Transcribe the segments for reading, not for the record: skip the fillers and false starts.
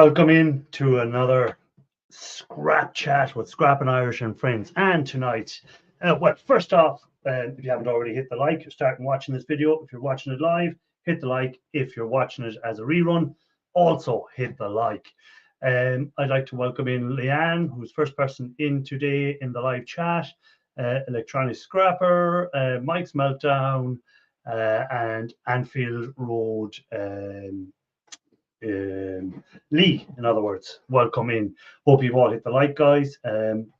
Welcome in to another scrap chat with Scrap and Irish and friends. And tonight, first off, if you haven't already hit the like, you're starting watching this video. If you're watching it live, hit the like. If you're watching it as a rerun, also hit the like. I'd like to welcome in Leanne, who's first person in today in the live chat, Electronic Scrapper, Mike's Meltdown, and Anfield Road. Lee, in other words, welcome in. Hope you've all hit the like, guys.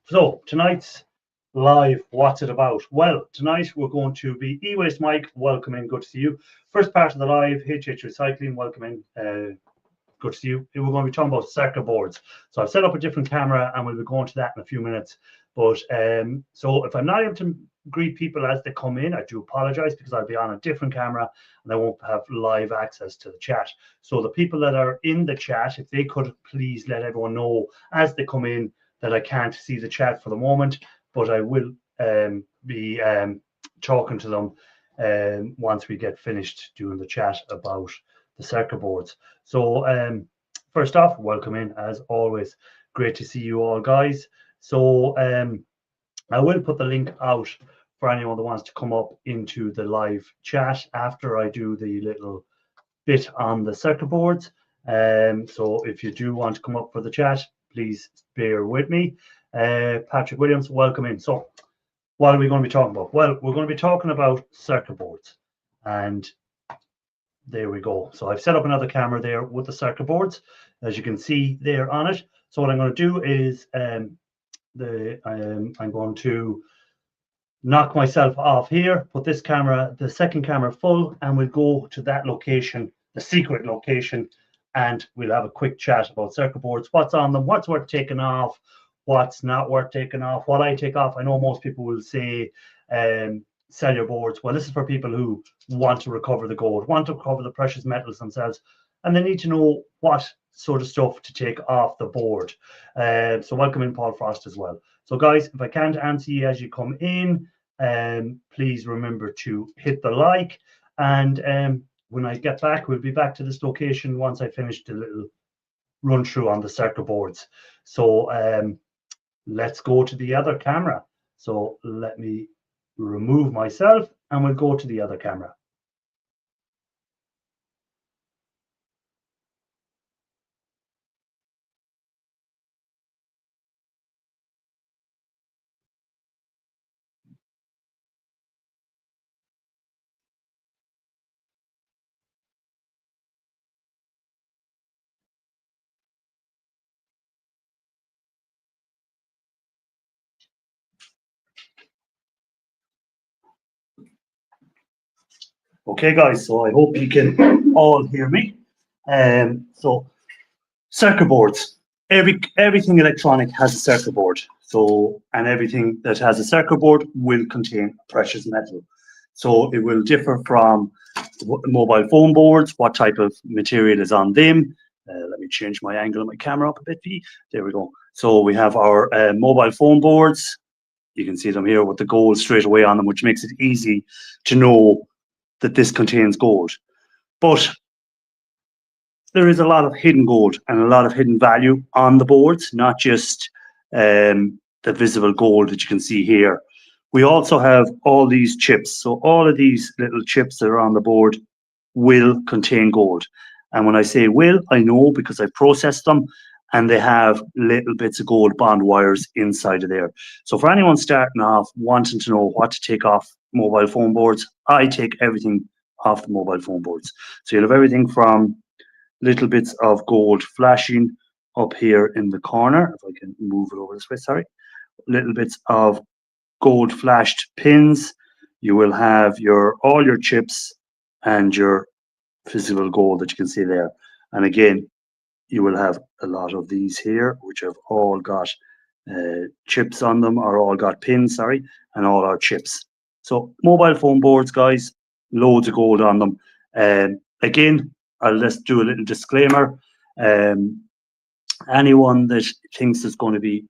So tonight's live, what's it about? Well, tonight we're going to be Ewaste. Mike, welcome in, good to see you. First part of the live, HH Recycling, welcome in, good to see you. We're going to be talking about circuit boards. So I've set up a different camera and we'll be going to that in a few minutes. But so if I'm not able to greet people as they come in, I do apologize because I'll be on a different camera and I won't have live access to the chat. So the people that are in the chat, if they could please let everyone know as they come in that I can't see the chat for the moment, but I will be talking to them once we get finished doing the chat about the circuit boards. So first off, welcome in as always. Great to see you all, guys. So I will put the link out for anyone that wants to come up into the live chat after I do the little bit on the circuit boards. So if you do want to come up for the chat, please bear with me. Patrick Williams, welcome in. So what are we going to be talking about? Well, we're going to be talking about circuit boards, and there we go. So I've set up another camera there with the circuit boards, as you can see there on it. So what I'm going to do is I'm going to knock myself off here, put this camera, the second camera full, and we'll go to that location, the secret location, and we'll have a quick chat about circuit boards, what's on them, what's worth taking off, what's not worth taking off, what I take off. I know most people will say sell your boards. Well, this is for people who want to recover the gold, want to recover the precious metals themselves, and they need to know what sort of stuff to take off the board. So welcome in Paul Frost as well. So guys, if I can't answer you as you come in, please remember to hit the like, and when I get back, we'll be back to this location once I finish the little run through on the circuit boards. So let's go to the other camera. So let me remove myself and we'll go to the other camera. Okay, guys, so I hope you can all hear me. So circuit boards, everything electronic has a circuit board. So, and everything that has a circuit board will contain precious metal. So it will differ from mobile phone boards, what type of material is on them. Let me change my angle of my camera up a bit. There we go. So we have our mobile phone boards. You can see them here with the gold straight away on them, which makes it easy to know that this contains gold. But there is a lot of hidden gold and a lot of hidden value on the boards, not just the visible gold that you can see here. We also have all these chips. So all of these little chips that are on the board will contain gold. And when I say will, I know because I processed them and they have little bits of gold bond wires inside of there. So for anyone starting off wanting to know what to take off mobile phone boards, I take everything off the mobile phone boards. So you'll have everything from little bits of gold flashing up here in the corner. If I can move it over this way, sorry. Little bits of gold flashed pins. You will have all your chips and your physical gold that you can see there. And again, you will have a lot of these here, which have all got chips on them, or all got pins, sorry, and all our chips. So mobile phone boards, guys, loads of gold on them. Again, I'll just do a little disclaimer. Anyone that thinks it's going to be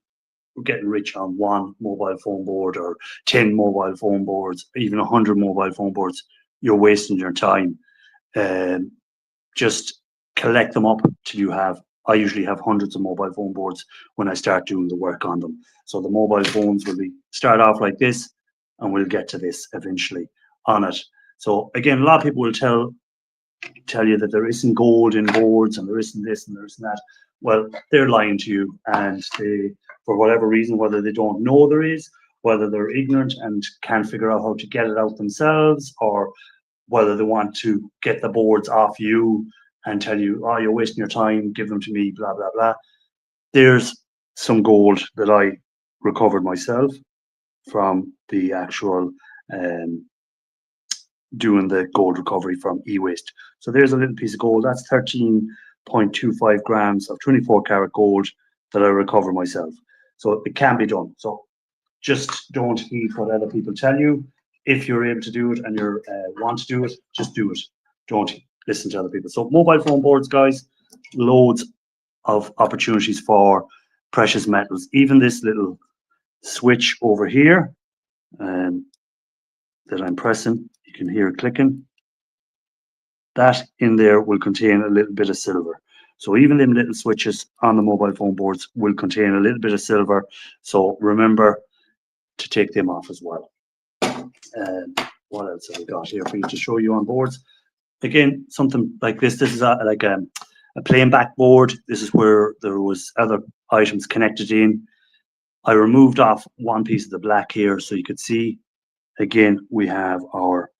getting rich on one mobile phone board or 10 mobile phone boards, even 100 mobile phone boards, you're wasting your time. Just collect them up till you have I usually have hundreds of mobile phone boards when I start doing the work on them. So the mobile phones will start off like this, and we'll get to this eventually on it. So again, a lot of people will tell you that there isn't gold in boards and there isn't this and there isn't that. Well, they're lying to you, and they, for whatever reason, whether they don't know there is, whether they're ignorant and can't figure out how to get it out themselves, or whether they want to get the boards off you and tell you, oh, you're wasting your time, give them to me, blah, blah, blah. There's some gold that I recovered myself from the actual doing the gold recovery from Ewaste. So there's a little piece of gold. That's 13.25 grams of 24 karat gold that I recover myself. So it can be done. So just don't heed what other people tell you. If you're able to do it and you want to do it, just do it. Don't listen to other people. So mobile phone boards, guys, loads of opportunities for precious metals. Even this little switch over here that I'm pressing, you can hear it clicking. That in there will contain a little bit of silver. So even them little switches on the mobile phone boards will contain a little bit of silver. So remember to take them off as well. What else have we got here for you to show you on boards? Again, something like this. This is like a plain backboard. This is where there was other items connected in. I removed off one piece of the black here so you could see. Again, we have our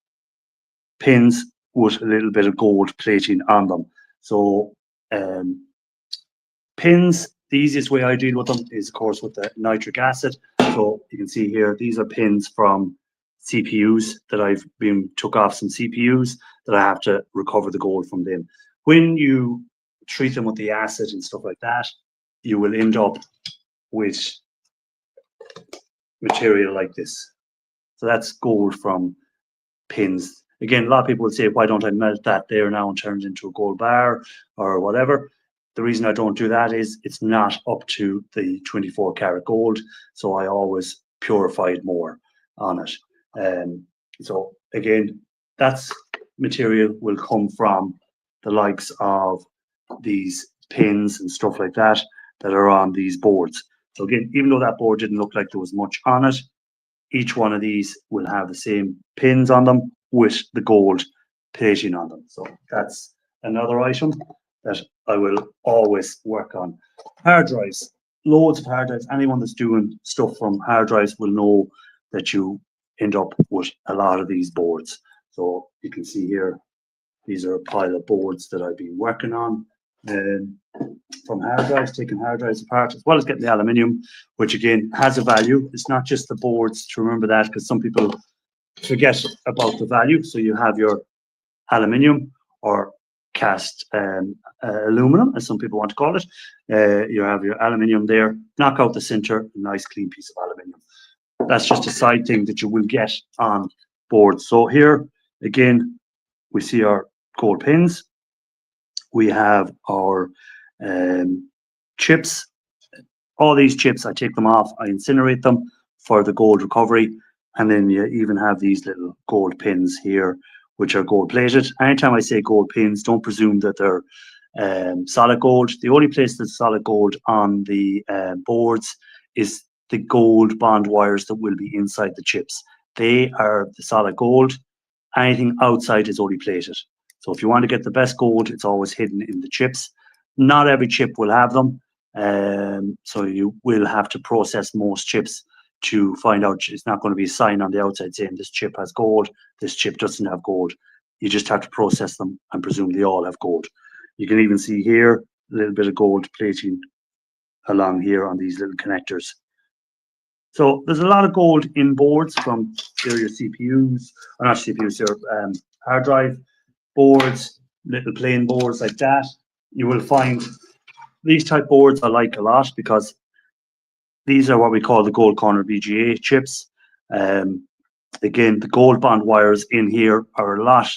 pins with a little bit of gold plating on them. So pins, the easiest way I deal with them is, of course, with the nitric acid. So you can see here, these are pins from CPUs that I've took off some CPUs that I have to recover the gold from them. When you treat them with the acid and stuff like that, you will end up with material like this. So that's gold from pins. Again, a lot of people will say, why don't I melt that there now and turn it into a gold bar or whatever? The reason I don't do that is it's not up to the 24 karat gold. So I always purified more on it. So again, that's material will come from the likes of these pins and stuff like that are on these boards. So again, even though that board didn't look like there was much on it, each one of these will have the same pins on them with the gold plating on them. So that's another item that I will always work on. Hard drives, loads of hard drives. Anyone that's doing stuff from hard drives will know that you end up with a lot of these boards. So you can see here, these are a pile of boards that I've been working on from hard drives, taking hard drives apart, as well as getting the aluminium, which again has a value. It's not just the boards, to remember that, because some people forget about the value. So you have your aluminium or cast aluminum, as some people want to call it. You have your aluminium there, knock out the center, a nice clean piece of aluminium. That's just a side thing that you will get on boards. So here, again, we see our gold pins. We have our chips. All these chips, I take them off, I incinerate them for the gold recovery. And then you even have these little gold pins here, which are gold plated. Anytime I say gold pins, don't presume that they're solid gold. The only place that's solid gold on the boards is the gold bond wires that will be inside the chips. They are the solid gold. Anything outside is only plated. So if you want to get the best gold, it's always hidden in the chips. Not every chip will have them. So you will have to process most chips to find out. It's not going to be a sign on the outside saying this chip has gold, this chip doesn't have gold. You just have to process them and presume they all have gold. You can even see here a little bit of gold plating along here on these little connectors. So there's a lot of gold in boards from your CPUs, or not CPUs, your hard drive boards, little plain boards like that. You will find these type boards I like a lot because these are what we call the gold corner VGA chips. Again, the gold bond wires in here are a lot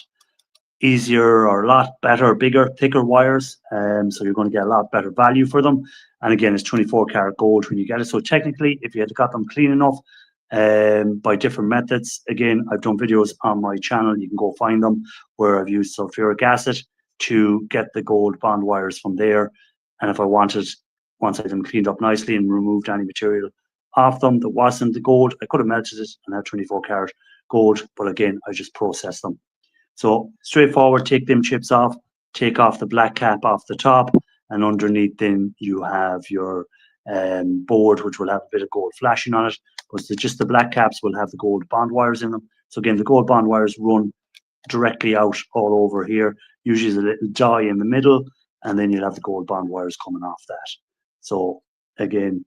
easier or a lot better, bigger, thicker wires. So you're going to get a lot better value for them. And again, it's 24 karat gold when you get it. So technically, if you had got them clean enough by different methods, again, I've done videos on my channel. You can go find them where I've used sulfuric acid to get the gold bond wires from there. And if I wanted, once I had them cleaned up nicely and removed any material off them that wasn't the gold, I could have melted it and had 24 karat gold, but again, I just processed them. So straightforward, take them chips off, take off the black cap off the top, and underneath then you have your board, which will have a bit of gold flashing on it, but just the black caps will have the gold bond wires in them. So again, the gold bond wires run directly out all over here. Usually there's a little die in the middle, and then you'll have the gold bond wires coming off that. So again,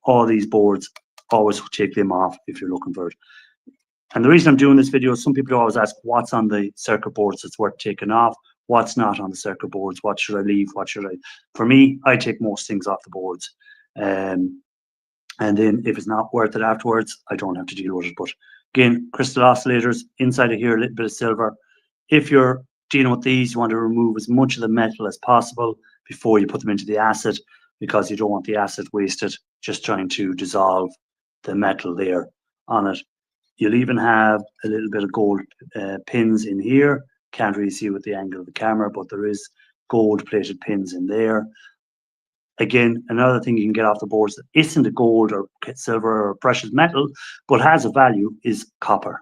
all these boards, always take them off if you're looking for it. And the reason I'm doing this video is some people always ask what's on the circuit boards that's worth taking off, what's not on the circuit boards, what should I leave, what should I... For me, I take most things off the boards. And then if it's not worth it afterwards, I don't have to deal with it. But again, crystal oscillators, inside of here, a little bit of silver. If you're dealing with these, you want to remove as much of the metal as possible before you put them into the acid, because you don't want the acid wasted just trying to dissolve the metal there on it. You'll even have a little bit of gold pins in here. Can't really see with the angle of the camera, but there is gold plated pins in there. Again, another thing you can get off the boards that isn't a gold or silver or precious metal, but has a value, is copper.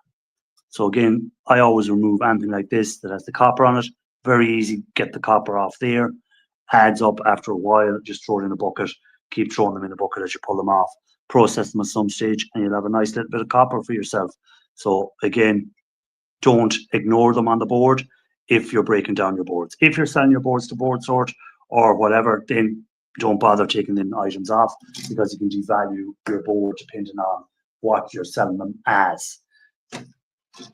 So again, I always remove anything like this that has the copper on it. Very easy, get the copper off there. Adds up after a while, just throw it in a bucket. Keep throwing them in the bucket as you pull them off. Process them at some stage, and you'll have a nice little bit of copper for yourself. So again, don't ignore them on the board if you're breaking down your boards. If you're selling your boards to board sort or whatever, then don't bother taking them items off, because you can devalue your board depending on what you're selling them as.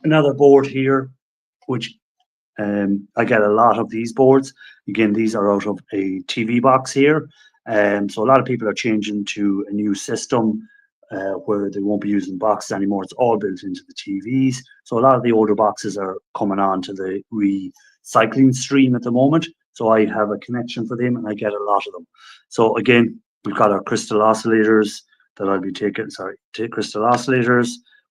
Another board here, which I get a lot of these boards. Again, these are out of a TV box here. So a lot of people are changing to a new system where they won't be using boxes anymore. It's all built into the TVs. So a lot of the older boxes are coming on to the recycling stream at the moment. So I have a connection for them, and I get a lot of them. So again, we've got our crystal oscillators that I'll be taking, crystal oscillators.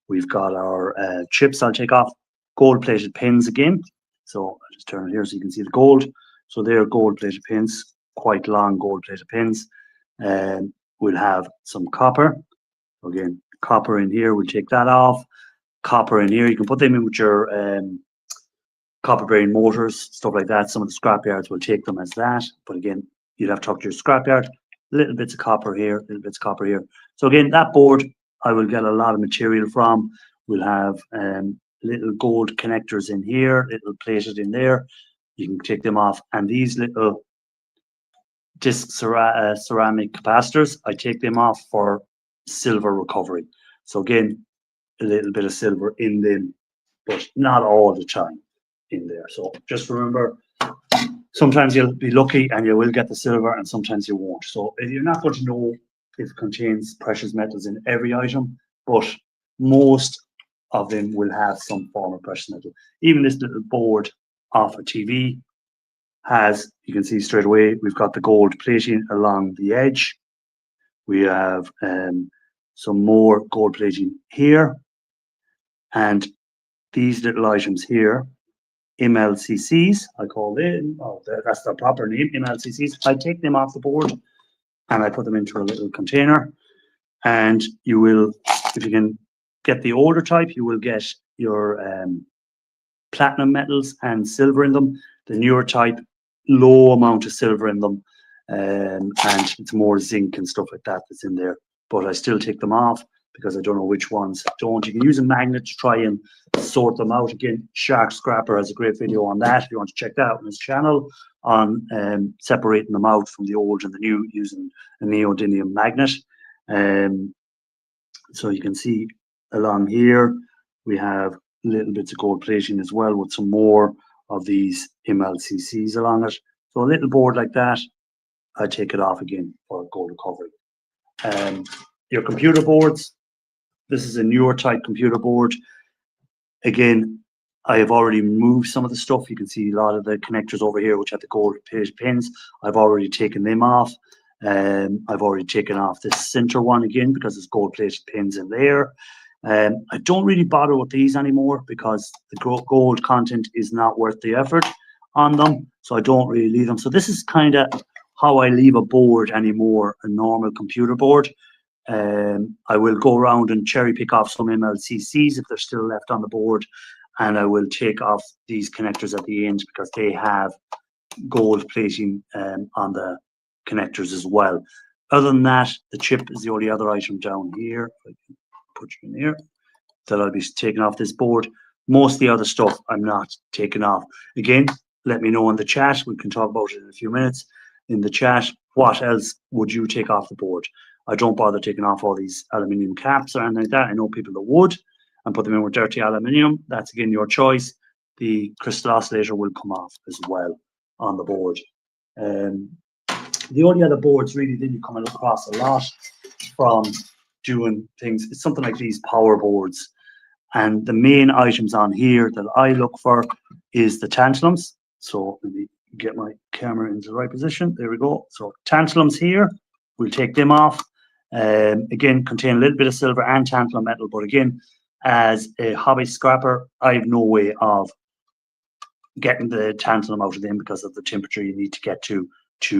We've got our chips I'll take off, gold plated pins again. So I'll just turn it here so you can see the gold. So they're gold plated pins, quite long gold plated pins. We'll have some copper. Again, copper in here, we'll take that off. Copper in here, you can put them in with your copper bearing motors, stuff like that. Some of the scrap yards will take them as that. But again, you'd have to talk to your scrap yard. Little bits of copper here, little bits of copper here. So again, that board I will get a lot of material from. We'll have little gold connectors in here, little plated in there. You can take them off. And these little disc ceramic capacitors, I take them off for silver recovery. So again, a little bit of silver in them, but not all the time in there. So just remember, sometimes you'll be lucky and you will get the silver, and sometimes you won't. So you're not going to know if it contains precious metals in every item, but most of them will have some form of precious metal. Even this little board off a TV has, you can see straight away, we've got the gold plating along the edge. We have some more gold plating here. And these little items here, MLCCs, I call them, that's the proper name, MLCCs. I take them off the board and I put them into a little container. And you will, if you can get the older type, you will get your platinum metals and silver in them. The newer type, low amount of silver in them, and it's more zinc and stuff like that that's in there. But I still take them off because I don't know which ones don't. You can use a magnet to try and sort them out. Again, Shark Scrapper has a great video on that if you want to check that out on his channel, on separating them out from the old and the new using a neodymium magnet. So you can see along here we have little bits of gold plating as well, with some more of these MLCCs along it. So a little board like that, I take it off again for gold recovery. Your computer boards, this is a newer type computer board. Again, I have already removed some of the stuff. You can see a lot of the connectors over here which have the gold plated pins. I've already taken them off. I've already taken off this center one again because there's gold plated pins in there. I don't really bother with these anymore because the gold content is not worth the effort on them, so I don't really leave them. So this is kind of how I leave a board anymore, a normal computer board. I will go around and cherry pick off some MLCCs if they're still left on the board, and I will take off these connectors at the end because they have gold plating on the connectors as well. Other than that, the chip is the only other item down here. If I can put you in here, that I'll be taking off this board. Most of the other stuff I'm not taking off. Again, let me know in the chat. We can talk about it in a few minutes. In the chat, what else would you take off the board? I don't bother taking off all these aluminium caps or anything like that. I know people that would and put them in with dirty aluminium. That's again your choice. The crystal oscillator will come off as well on the board. The only other boards really that you come across a lot from doing things is something like these power boards. And the main items on here that I look for is the tantalums. So let me get my camera into the right position. There we go. So tantalums here, we'll take them off. Again, contain a little bit of silver and tantalum metal, but again, as a hobby scrapper, I have no way of getting the tantalum out of them because of the temperature you need to get to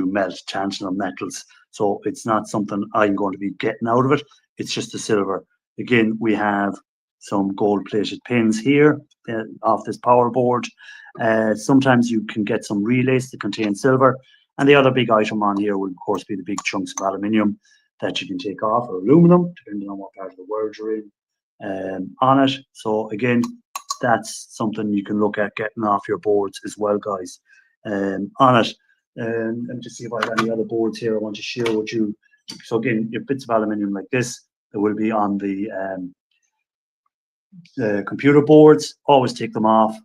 melt tantalum metals. So it's not something I'm going to be getting out of it. It's just the silver. Again, we have some gold-plated pins here off this power board. Sometimes you can get some relays that contain silver. And the other big item on here will, of course, be the big chunks of aluminium that you can take off, or aluminum, depending on what part of the world you're in, on it. So again, that's something you can look at getting off your boards as well, guys, on it. And just see if I have any other boards here I want to share with you. So again, your bits of aluminium like this, that will be on the computer boards. Always take them off.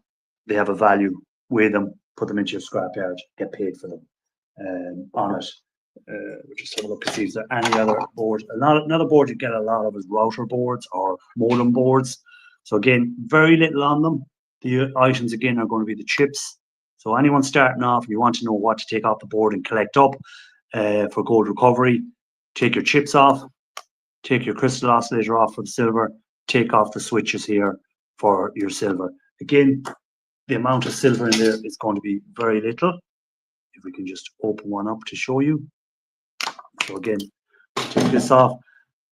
They have a value. Weigh them, put them into your scrapyard, get paid for them on it. We'll just have a look to see if there any other board. Another board you get a lot of is router boards or modem boards. So again, very little on them. The items again are going to be the chips. So anyone starting off, you want to know what to take off the board and collect up for gold recovery, take your chips off, take your crystal oscillator off for the silver, take off the switches here for your silver. Again, the amount of silver in there is going to be very little. If we can just open one up to show you. So again, take this off.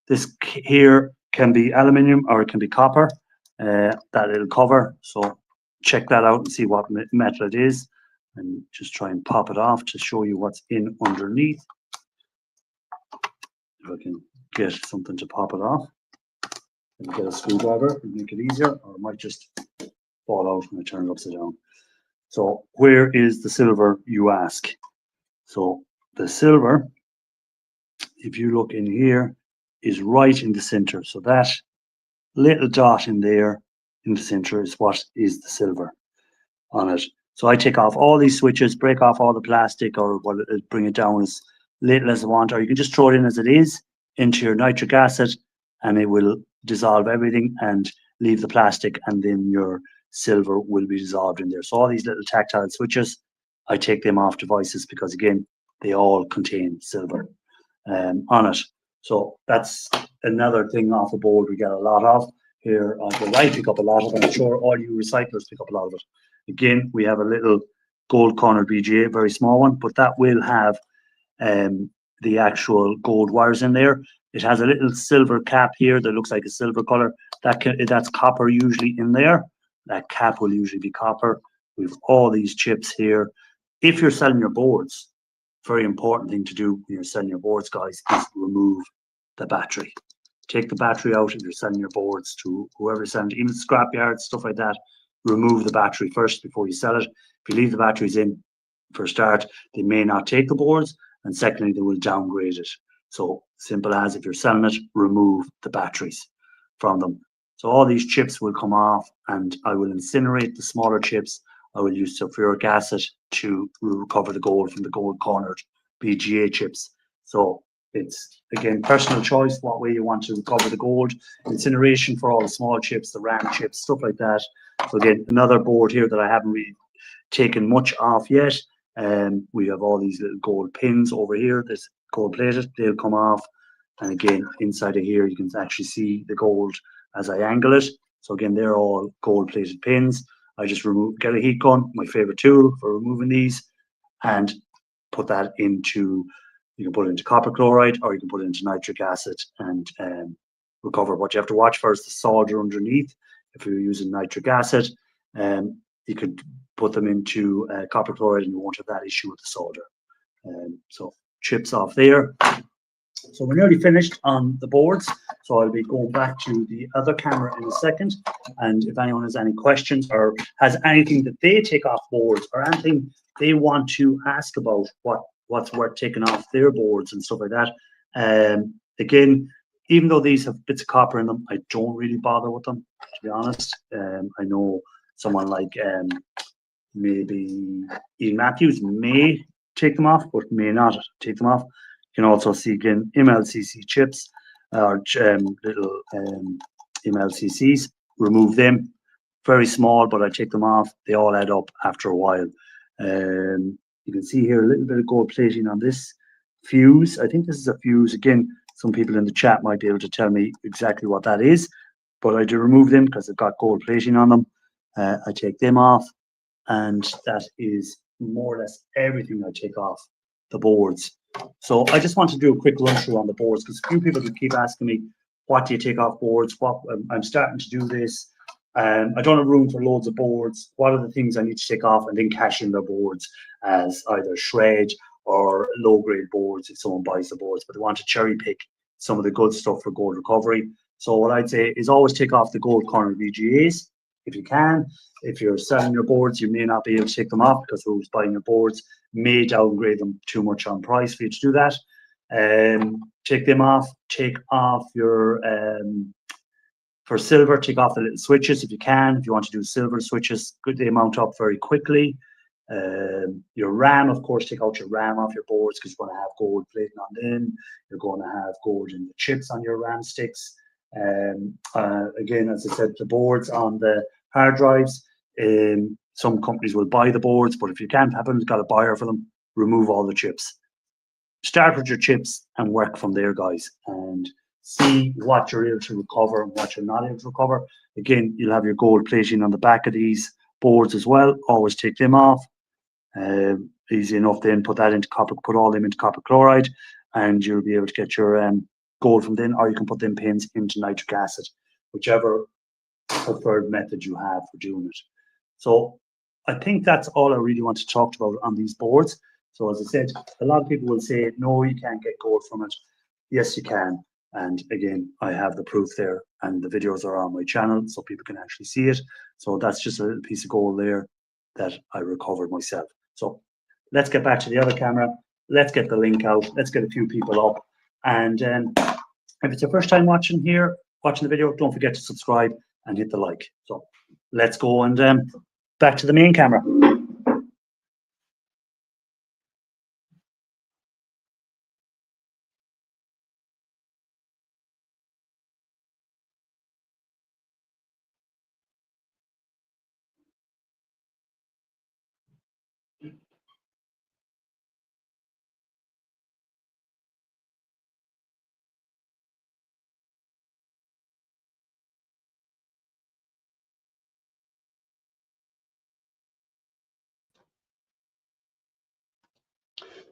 This here can be aluminium or it can be copper, that it'll cover. So check that out and see what metal it is, and just try and pop it off to show you what's in underneath. If I can get something to pop it off, and get a screwdriver and make it easier, or it might just fall out when I turn it upside down. So where is the silver, you ask? So the silver, if you look in here, is right in the center. So that little dot in there in the center is what is the silver on it. So I take off all these switches, break off all the plastic, or bring it down as little as I want, or you can just throw it in as it is into your nitric acid, and it will dissolve everything and leave the plastic, and then your silver will be dissolved in there. So all these little tactile switches, I take them off devices because again, they all contain silver on it. So that's another thing off the board we get a lot of here. I pick up a lot of it. I'm sure all you recyclers pick up a lot of it. Again, we have a little gold cornered BGA, very small one, but that will have the actual gold wires in there. It has a little silver cap here that looks like a silver color. That's copper usually in there. That cap will usually be copper. We've all these chips here. If you're selling your boards, very important thing to do when you're selling your boards, guys, is remove the battery. Take the battery out if you're selling your boards to whoever's selling, even scrapyards, stuff like that. Remove the battery first before you sell it. If you leave the batteries in for a start, they may not take the boards, and secondly, they will downgrade it. So simple as, if you're selling it, remove the batteries from them. So all these chips will come off, and I will incinerate the smaller chips. I will use sulfuric acid to recover the gold from the gold cornered BGA chips. So it's, again, personal choice what way you want to recover the gold. Incineration for all the small chips, the RAM chips, stuff like that. So again, another board here that I haven't really taken much off yet. We have all these little gold pins over here that's gold plated. They'll come off, and again, inside of here you can actually see the gold as I angle it. So again, they're all gold plated pins. I just get a heat gun, my favorite tool for removing these, and put that into, you can put it into copper chloride, or you can put it into nitric acid and recover. What you have to watch for is the solder underneath. If you're using nitric acid, you could put them into copper chloride and you won't have that issue with the solder. So chips off there. So we're nearly finished on the boards. So I'll be going back to the other camera in a second. And if anyone has any questions or has anything that they take off boards or anything they want to ask about what's worth taking off their boards and stuff like that. Again, even though these have bits of copper in them, I don't really bother with them, to be honest. I know someone like maybe Ian Matthews may take them off, but may not take them off. You can also see again MLCC chips or little MLCCs. Remove them. Very small, but I take them off. They all add up after a while. You can see here a little bit of gold plating on this fuse. I think this is a fuse. Again, some people in the chat might be able to tell me exactly what that is, but I do remove them because they've got gold plating on them. I take them off, and that is more or less everything I take off the boards. So I just want to do a quick run through on the boards because a few people keep asking me, what do you take off boards? I'm starting to do this. I don't have room for loads of boards. What are the things I need to take off and then cash in their boards as either shred or low-grade boards if someone buys the boards, but they want to cherry pick some of the good stuff for gold recovery. So what I'd say is always take off the gold corner VGAs if you can. If you're selling your boards, you may not be able to take them off because who's buying your boards may downgrade them too much on price for you to do that. Take them off. Take off your for silver, take off the little switches if you can. If you want to do silver switches, they mount up very quickly. Your RAM, of course, take out your RAM off your boards because you're going to have gold plating on them. You're going to have gold in the chips on your RAM sticks. Again, as I said, the boards on the hard drives, some companies will buy the boards, but if you can't happen, got a buyer for them, remove all the chips. Start with your chips and work from there, guys, and see what you're able to recover and what you're not able to recover. Again, you'll have your gold plating on the back of these boards as well. Always take them off. Easy enough then, put all them into copper chloride, and you'll be able to get your gold from then, or you can put them pins into nitric acid, whichever preferred method you have for doing it. So I think that's all I really want to talk about on these boards. So as I said, a lot of people will say, no, you can't get gold from it. Yes, you can. And again, I have the proof there, and the videos are on my channel so people can actually see it. So that's just a little piece of gold there that I recovered myself. So let's get back to the other camera. Let's get the link out. Let's get a few people up. And if it's your first time watching the video, don't forget to subscribe and hit the like. So let's go and back to the main camera.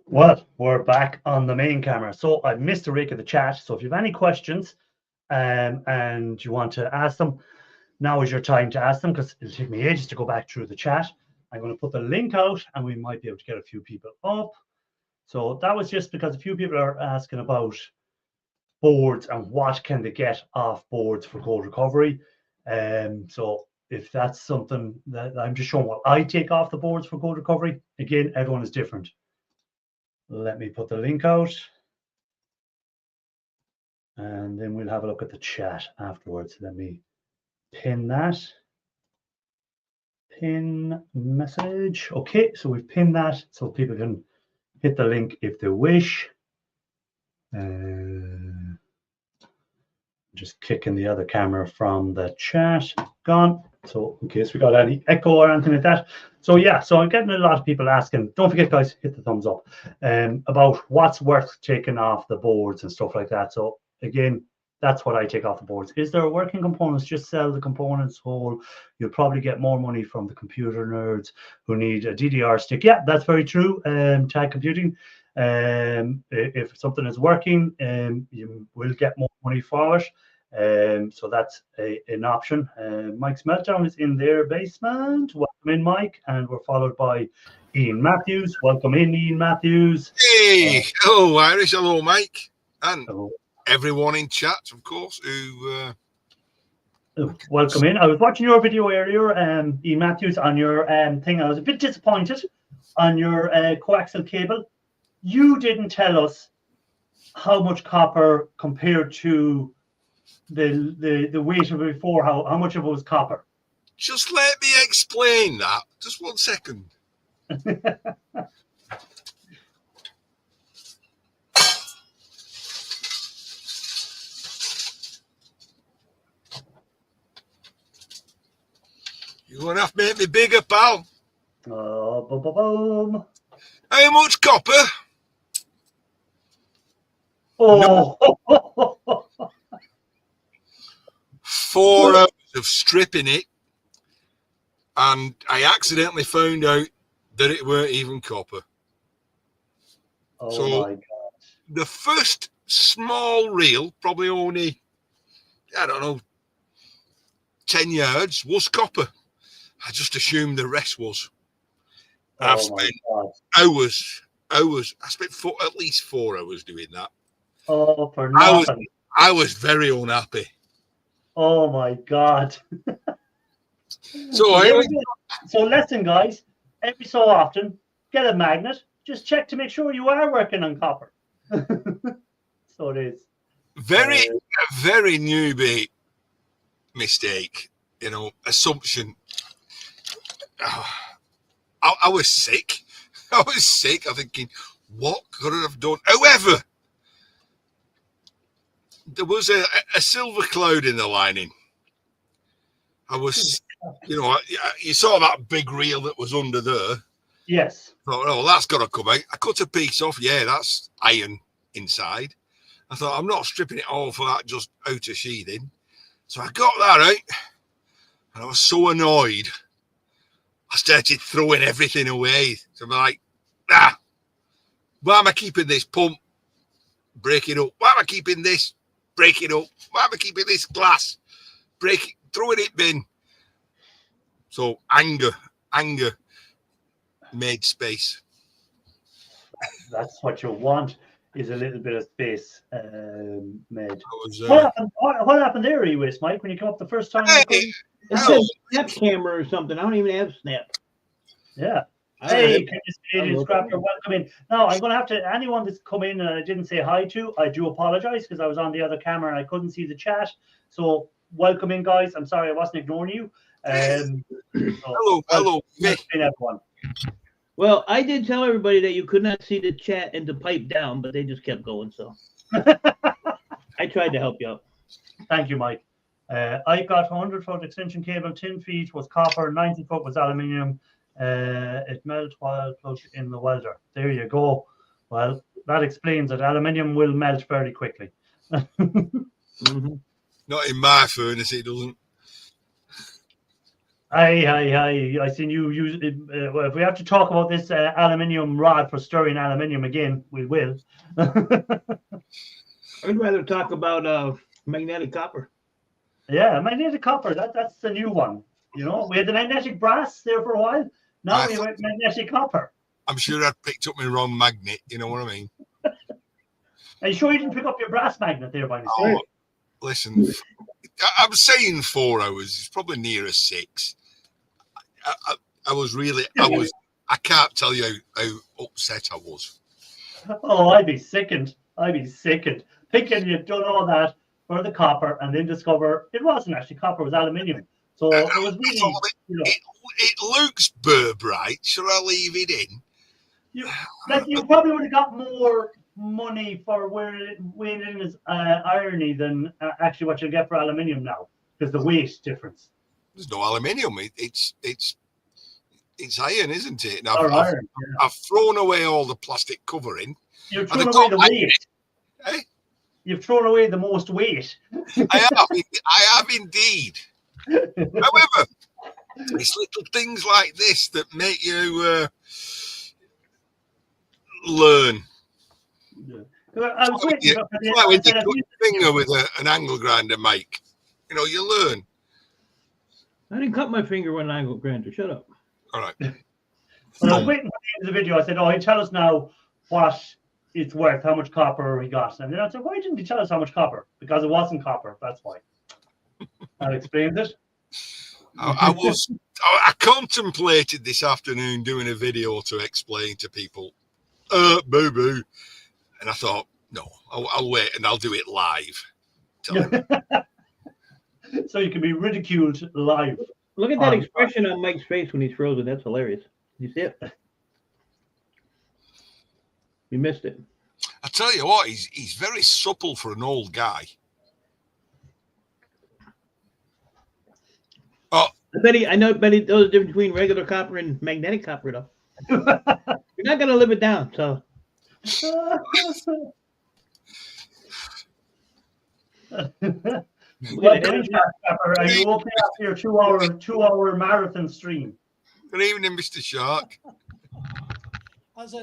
Well, we're back on the main camera. So I missed a rake of the chat. So if you have any questions and you want to ask them, now is your time to ask them because it'll take me ages to go back through the chat. I'm going to put the link out and we might be able to get a few people up. So that was just because a few people are asking about boards and what can they get off boards for gold recovery. So if that's something that I'm just showing what I take off the boards for gold recovery, again, everyone is different. Let me put the link out and then we'll have a look at the chat afterwards. Let me pin that. Pin message. Okay, so we've pinned that so people can hit the link if they wish. Just kicking the other camera from the chat. Gone. So in case we got any echo or anything like that. So yeah, so I'm getting a lot of people asking, don't forget guys, hit the thumbs up, about what's worth taking off the boards and stuff like that. So again, That's what I take off the boards. Is there working components? Just sell the components whole. You'll probably get more money from the computer nerds who need a DDR stick. Yeah, that's very true. Tag computing. If something is working, you will get more money for it. So that's an option. Mike's Meltdown is in their basement. Welcome in, Mike. And we're followed by Ian Matthews. Welcome in, Ian Matthews. Hey, hello, Irish. Hello, Mike. And hello. Everyone in chat, of course, who... welcome in. I was watching your video earlier, Ian Matthews, on your thing. I was a bit disappointed on your coaxial cable. You didn't tell us how much copper compared to the weight of it before, how much of it was copper. Just let me explain that. Just 1 second. You're going to have to make me bigger, pal. Boom. How much copper? Oh. No. 4 hours of stripping it, and I accidentally found out that it weren't even copper. Oh, so my God. The first small reel, probably only, I don't know, 10 yards, was copper. I just assumed the rest was. I've spent hours. I spent at least 4 hours doing that. Oh, for nothing. I was very unhappy. Oh, my God. So listen, guys, every so often, get a magnet. Just check to make sure you are working on copper. So it is. Very newbie mistake, assumption. I was sick. I'm thinking, what could I have done? However, there was a silver cloud in the lining. I was, you saw that big reel that was under there. Yes. I thought, oh, that's got to come out. I cut a piece off. Yeah, that's iron inside. I thought, I'm not stripping it all for that just outer sheathing. So I got that out, and I was so annoyed. I started throwing everything away. So I'm like, why am I keeping this pump? Break it up. Why am I keeping this? Break it up. Why am I keeping this glass? Break it. Throw it in bin. So anger made space. That's what you want, is a little bit of space made. What happened there, Ewaste, Mike, when you come up the first time? It said Snap camera or something. I don't even have Snap. Yeah. Hey, Canadian Scrapper, welcome in. Now, I'm going to have to, anyone that's come in and I didn't say hi to, I do apologize because I was on the other camera and I couldn't see the chat. So, welcome in, guys. I'm sorry I wasn't ignoring you. Hello. Everyone. Well, I did tell everybody that you could not see the chat and to pipe down, but they just kept going. So I tried to help you out. Thank you, Mike. I got 100-foot extension cable, 10 feet was copper, 90 foot was aluminium. It melted while plugged in the welder. There you go. Well, that explains it. Aluminium will melt very quickly. Mm-hmm. Not in my furnace, it doesn't. I seen you use it. Well, if we have to talk about this aluminium rod for stirring aluminium again, we will. I'd rather talk about magnetic copper. Yeah, magnetic copper. That's the new one. We had the magnetic brass there for a while. Now we have magnetic copper. I'm sure I'd picked up my wrong magnet. You know what I mean? Are you sure you didn't pick up your brass magnet there by mistake? Listen, I'm saying 4 hours. It's probably nearer 6. I can't tell you how upset I was. Oh, I'd be sickened. Thinking you'd done all that for the copper and then discover it wasn't actually copper, it was aluminium. So it was really, it looks burr bright. Should I leave it in? You probably would have got more money for weighing it in as irony than actually what you'll get for aluminium now, because the weight difference. There's no aluminium. It's iron, isn't it? Now, I've thrown away all the plastic covering. You're throwing away the weight. Eh? You've thrown away the most weight. I have indeed. However, it's little things like this that make you learn. Yeah. I was waiting. It's like when you cut your finger with an angle grinder, Mike. You know, you learn. I didn't cut my finger with an angle grinder. Shut up. All right. When I was waiting for the end of the video, I said, "Oh, he tell us now what it's worth, how much copper he got." And then I said, "Why didn't he tell us how much copper? Because it wasn't copper. That's why." That explains it. I contemplated this afternoon doing a video to explain to people, boo boo, and I thought, no, I'll wait and I'll do it live. So you can be ridiculed live. Look at that expression on Mike's face when he's frozen. That's hilarious. You see it? You missed it. I tell you what, he's very supple for an old guy. Oh, bet he knows the difference between regular copper and magnetic copper, though. You're not gonna live it down, so. Are you okay after your two-hour marathon stream? Good evening, Mr. Shark. How's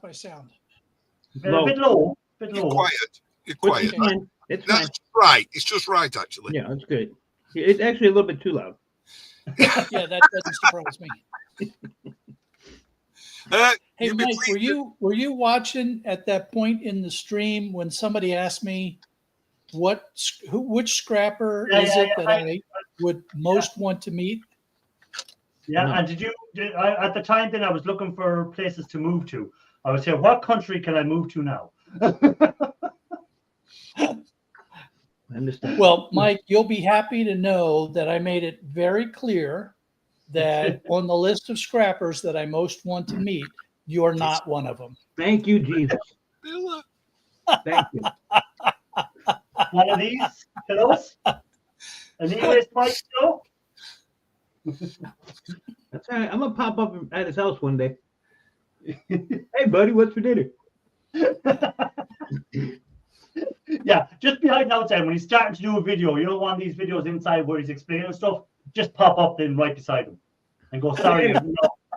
my sound? A bit low. You're quiet. You're quiet. It's fine. That's right. It's just right, actually. Yeah, that's good. It's actually a little bit too loud. Yeah, that doesn't surprise me. Hey, Mike, were you watching at that point in the stream when somebody asked me which scrapper that I would most want to meet? Yeah, and at the time then I was looking for places to move to. I was saying, what country can I move to now? I understand. Well, Mike, you'll be happy to know that I made it very clear that on the list of scrappers that I most want to meet, you're not one of them. Thank you, Jesus. Thank you. One of these? Hellos? An Ewaste Mike show? That's all right. I'm gonna pop up at his house one day. Hey, buddy, what's for dinner? Yeah, just behind outside when he's starting to do a video. You know, one of these videos inside where he's explaining stuff. Just pop up then right beside him and go, "Sorry,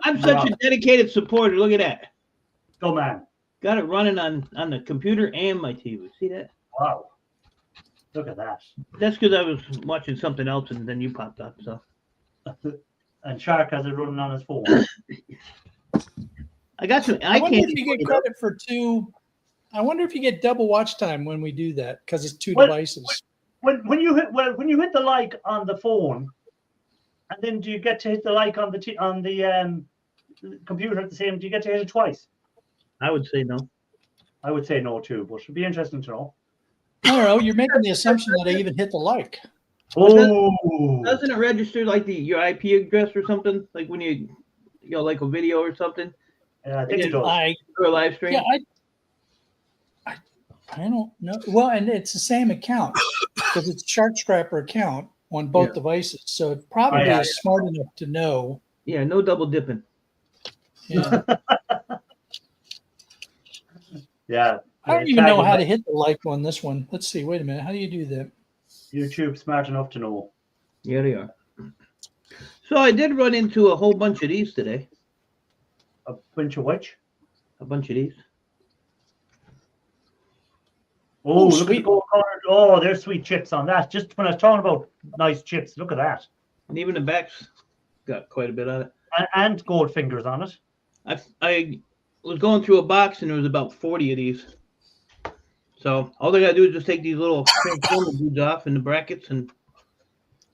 I'm such a dedicated supporter. Look at that. Go, man. Got it running on the computer and my TV. See that? Wow. Look at that. That's because I was watching something else and then you popped up. So. And Shark has it running on his phone. I got some. I wonder if you get credit for two. I wonder if you get double watch time when we do that because it's two devices. When you hit the like on the phone, and then do you get to hit the like on the computer at the same? Do you get to hit it twice? I would say no. I would say no too, but it'd be interesting to know. No, you're making the assumption that I even hit the like. Oh, doesn't it register like your IP address or something? Like when you like a video or something? Yeah, I think it does. Or a live stream. Yeah, I don't know. Well, and it's the same account because it's a Shark Scrapper account on both devices, so it probably is smart enough to know. Yeah, no double dipping. Yeah. Yeah. I don't even know how to hit the like on this one. Let's see. Wait a minute. How do you do that? YouTube smart enough to know. Yeah, they are. So I did run into a whole bunch of these today. A bunch of which? A bunch of these. Oh, look at the oh, there's sweet chips on that. Just when I was talking about nice chips, look at that. And even the back's got quite a bit on it. And gold fingers on it. I was going through a box and there was about 40 of these. So all they gotta do is just take these little transformer dudes off in the brackets and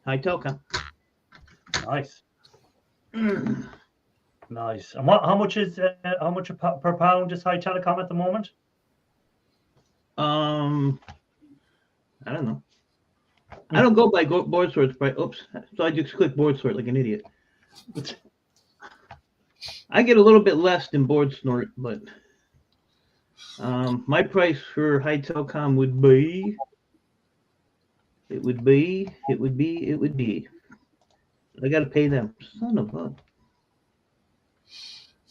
high telecom. Nice. Nice. And how much per pound is high telecom at the moment? I don't know. I don't go by board sorts, right? Oops. So I just click board sort like an idiot. I get a little bit less than board snort, but my price for high telecom would be. I got to pay them. Son of a.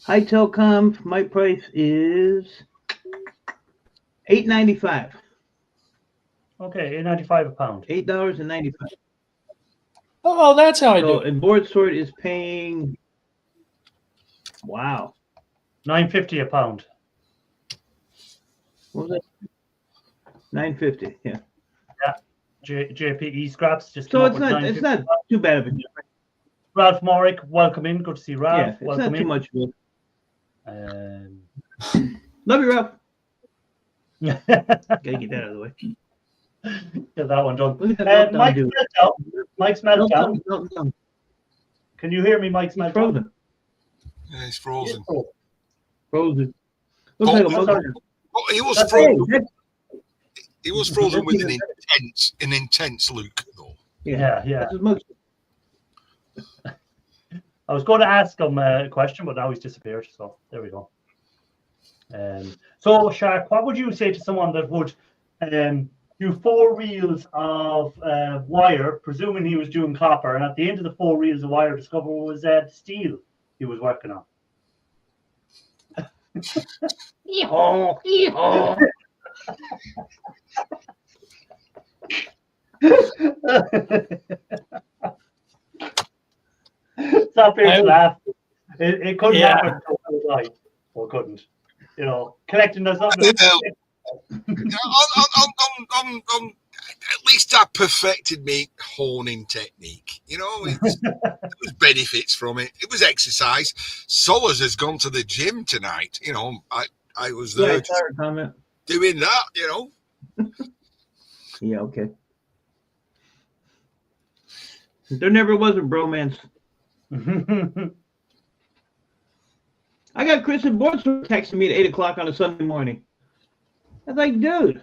High telecom, my price is $8.95. Okay, $8.95 a pound. $8.95. Oh, that's how I do So, it. and board sort is paying. Wow. $9.50 a pound. What was that? $9.50. Yeah. JPE scraps just So come it's up with not. It's $9.50. not too bad of a difference. Ralph Morrick, welcome in. Good to see Ralph. Yeah, it's welcome not too in. much. Love you, Ralph. Get Gotta get that out of the way. that one done. Look at that Mike's dude. meltdown. Mike's meltdown. Meltdown. Can you hear me, Mike's He's meltdown? frozen. Yeah, he's frozen. Frozen. Looks like a meltdown. Oh, he was That's frozen. Hey, He was frozen with an intense look, though. Yeah. That's his motion. I was going to ask him a question, but now he's disappeared. So there we go. So, Shark, what would you say to someone that would do 4 reels of wire, presuming he was doing copper, and at the end of the 4 reels of wire, discover was steel he was working on? Yeehaw! Stop here to laugh. It couldn't Yeah. happen life. Or couldn't. You know, connecting us up. At least I perfected me honing technique. You know, there was benefits from it. It was exercise. Solas has gone to the gym tonight. You know, I was there doing that, you know. Yeah, okay. There never was a bromance. I got Chris and Boards texting me at 8 o'clock on a Sunday morning. I was like, dude.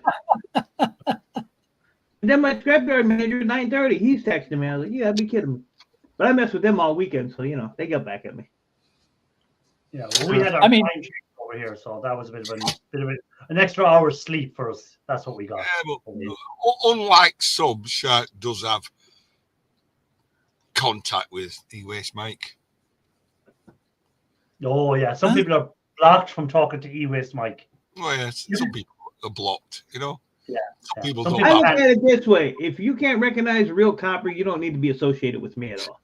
And then my scrapyard manager at 9:30, he's texting me. I was like, yeah, I'd be kidding me. But I messed with them all weekend, so, you know, they got back at me. Yeah, well, we had our time change over here, so that was a bit of an extra hour's sleep for us. That's what we got. Yeah, but unlike Sub, Shark does have contact with Ewaste Mike. Oh, yeah. Some people are blocked from talking to Ewaste Mike. Oh, yeah. Some people are blocked, you know? Yeah. Some people Some don't. I look at it this way. If you can't recognize real copper, you don't need to be associated with me at all.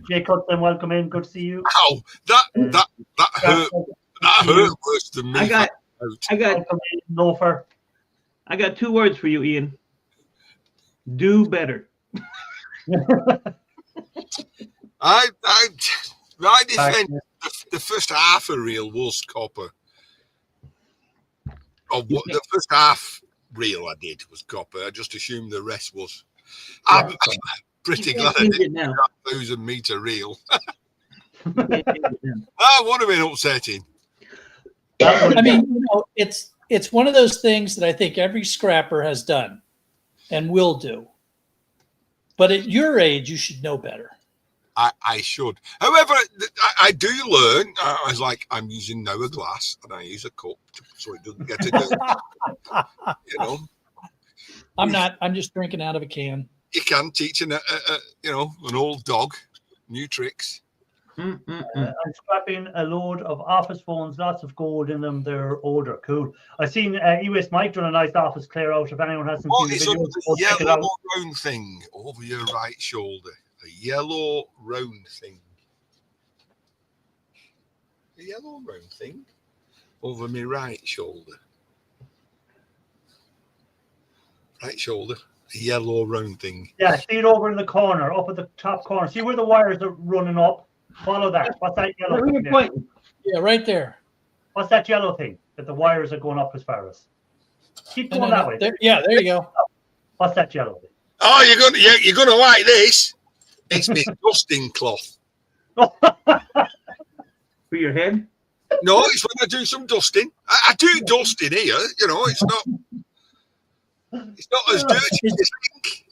Jay Cutson, welcome in. Good to see you. Ow, that hurt. That hurt worse than me. I got Loafer. I got 2 words for you, Ian. Do better. I defend the first half of reel was copper. Or what the first half reel I did was copper. I just assumed the rest was. I'm pretty glad I did 1,000 meter reel. That would have been upsetting. I mean, you know, it's one of those things that I think every scrapper has done and will do. But at your age, you should know better. I should. However, I do learn. I was like, I'm using now a glass and I use a cup so it doesn't get to you know. I'm not. I'm just drinking out of a can. You can teach an old dog new tricks. I'm scrapping a load of office phones, lots of gold in them. They're older. Cool. I've seen Ewaste Mike doing a nice office clear out. If anyone hasn't seen It's the video, a yellow round thing over your right shoulder. A yellow round thing. A yellow round thing over my right shoulder. Right shoulder. A yellow round thing. Yeah, see it over in the corner, up at the top corner. See where the wires are running up? Follow that. What's that yellow thing there? Yeah, right there. What's that yellow thing that the wires are going up as far as? Keep going that way. There you go. What's that yellow thing? Oh, you're gonna like this. It's my dusting cloth. For your head? No, it's when I do some dusting. I do dusting here. You know, it's not as dirty as you think.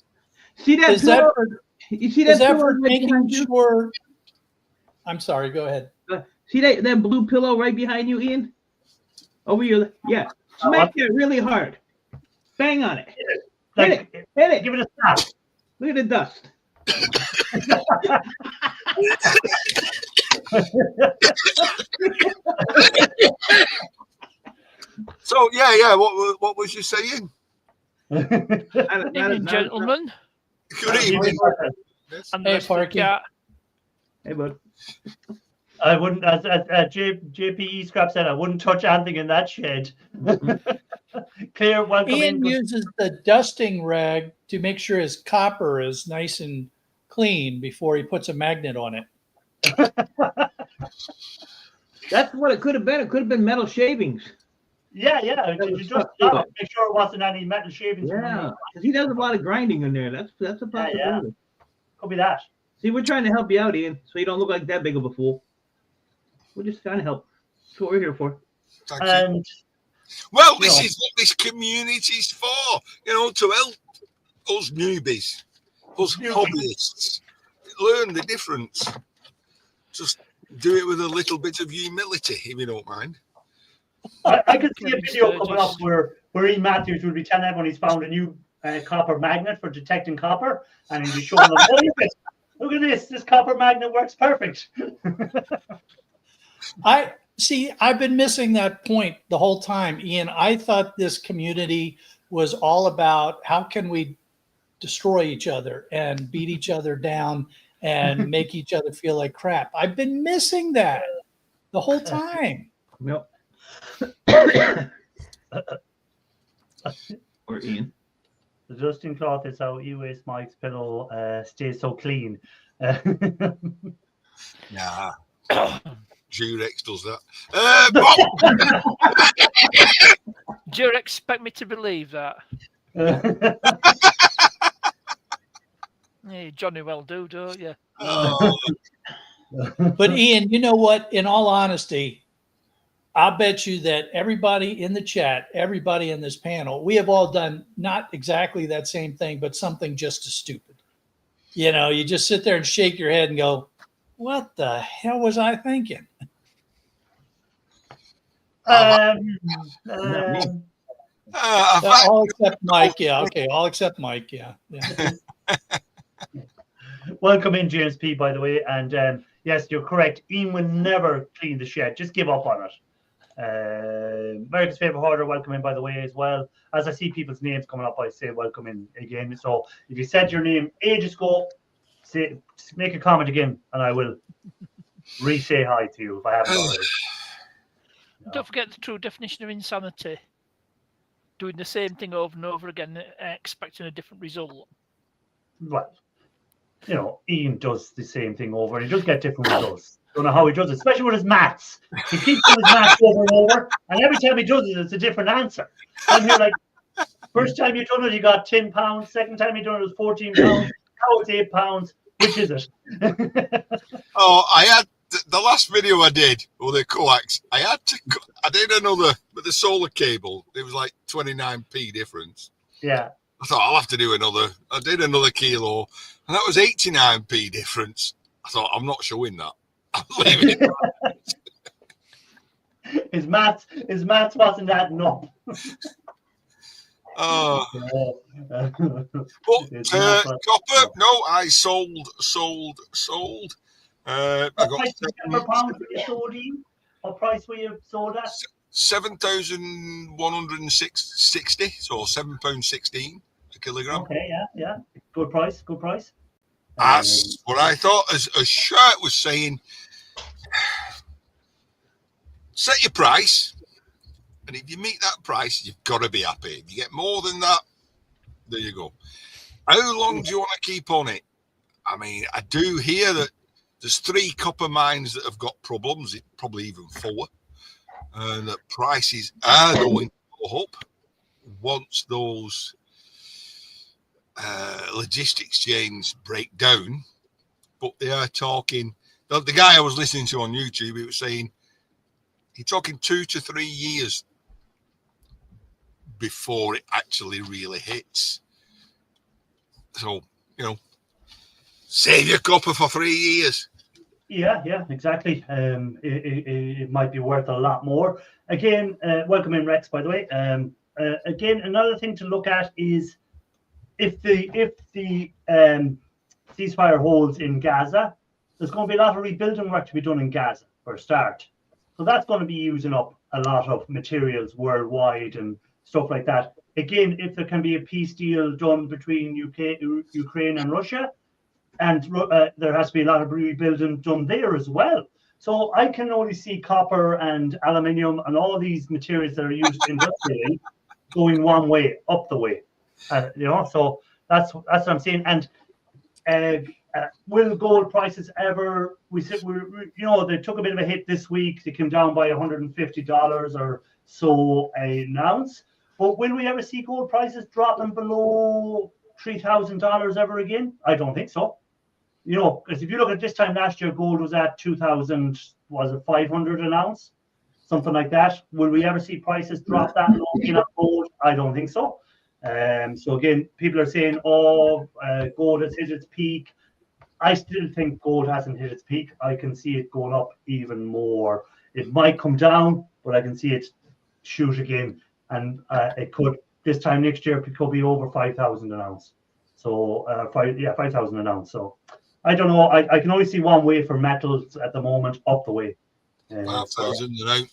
See that? Is that you see that? Is that for making sure? I'm sorry. Go ahead. See that blue pillow right behind you, Ian? Over your Smack it really hard. Bang on it. Hit it. Give it a snap. Look at the dust. So yeah. What was you saying? Evening, gentlemen. Good evening. And the Hey, rest of the Parky. chat. Hey, bud. I wouldn't, as JPE Scrap said, I wouldn't touch anything in that shed. Claire, welcome Ian in. uses the dusting rag to make sure his copper is nice and clean before he puts a magnet on it. That's what it could have been. It could have been metal shavings. Yeah. Did you was just stuck to it. make sure it wasn't any metal shavings? Yeah, because he does a lot of grinding in there. That's a possibility. Could be that. See, we're trying to help you out, Ian, so you don't look like that big of a fool. We're just trying to help. That's what we're here for. Thank you. And Well, this is what this community's for, to help us newbies, us hobbyists, learn the difference. Just do it with a little bit of humility, if you don't mind. I could see a video coming up where Ian Matthews will be telling everyone he's found a new copper magnet for detecting copper, and he'll be showing them, look at this copper magnet works perfect. I've been missing that point the whole time, Ian. I thought this community was all about how can we destroy each other and beat each other down and make each other feel like crap. I've been missing that the whole time. Yep. Or Ian. The dusting cloth is how Ewaste Mike's pillow stays so clean. Nah. Durex does that. Do you expect me to believe that? Yeah, Johnny well do, don't you? Oh, But Ian, you know what? In all honesty, I'll bet you that everybody in the chat, everybody in this panel, we have all done not exactly that same thing, but something just as stupid. You just sit there and shake your head and go, what the hell was I thinking? Not All except Mike. Yeah. Okay. All except Mike. Yeah. Welcome in, James P, by the way. And yes, you're correct. Ian will never clean the shed. Just give up on it. America's favorite hoarder, welcome in, by the way, as well. As I see people's names coming up, I say welcome in again. So if you said your name ages ago, make a comment again, and I will re-say hi to you if I haven't already. Don't forget the true definition of insanity. Doing the same thing over and over again, expecting a different result. Well, Ian does the same thing over, and he does get different results. Don't know how he does it, especially with his maths. He keeps doing his maths over and over, and every time he does it, it's a different answer. I'm here like, first time you done it, you got £10. Second time you done it, it was £14. Now it's £8. Which is it? I had the last video I did with the coax. I did another with the solar cable. It was like 29p difference. Yeah. I thought I'll have to do another. I did another kilo, and that was 89p difference. I thought I'm not showing that. I'm leaving it. His maths wasn't adding up. But copper, no, I sold. I got what price were you sold at? 7,160, so £7.16 a kilogram. Okay, yeah, good price. That's what I thought. As a shirt was saying, set your price, and if you meet that price, you've got to be happy. If you get more than that, there you go. How long do you want to keep on it? I mean, I do hear that there's 3 copper mines that have got problems, probably even 4, and that prices are going to go up once those logistics chains break down. But they are talking, the guy I was listening to on YouTube, he was saying you're talking 2 to 3 years before it actually really hits. So, save your copper for 3 years. Yeah, exactly. It might be worth a lot more. Again, welcome in, Rex, by the way. Again, another thing to look at is if the ceasefire holds in Gaza, there's going to be a lot of rebuilding work to be done in Gaza for a start. So that's going to be using up a lot of materials worldwide and stuff like that. Again, if there can be a peace deal done between Ukraine and Russia, and there has to be a lot of rebuilding done there as well. So I can only see copper and aluminium and all these materials that are used industrially going one way, up the way. So that's what I'm saying. And will gold prices ever? We said they took a bit of a hit this week. They came down by $150 or so an ounce. But will we ever see gold prices dropping below $3,000 ever again? I don't think so. Because if you look at this time last year, gold was at 2,000. Was it 500 an ounce? Something like that. Will we ever see prices drop that low in gold? I don't think so. So again, people are saying, gold has hit its peak. I still think gold hasn't hit its peak. I can see it going up even more. It might come down, but I can see it shoot again. And it could, this time next year, it could be over 5,000 an ounce. So 5,000 an ounce. So I don't know. I can only see one way for metals at the moment, up the way. 5,000 an ounce.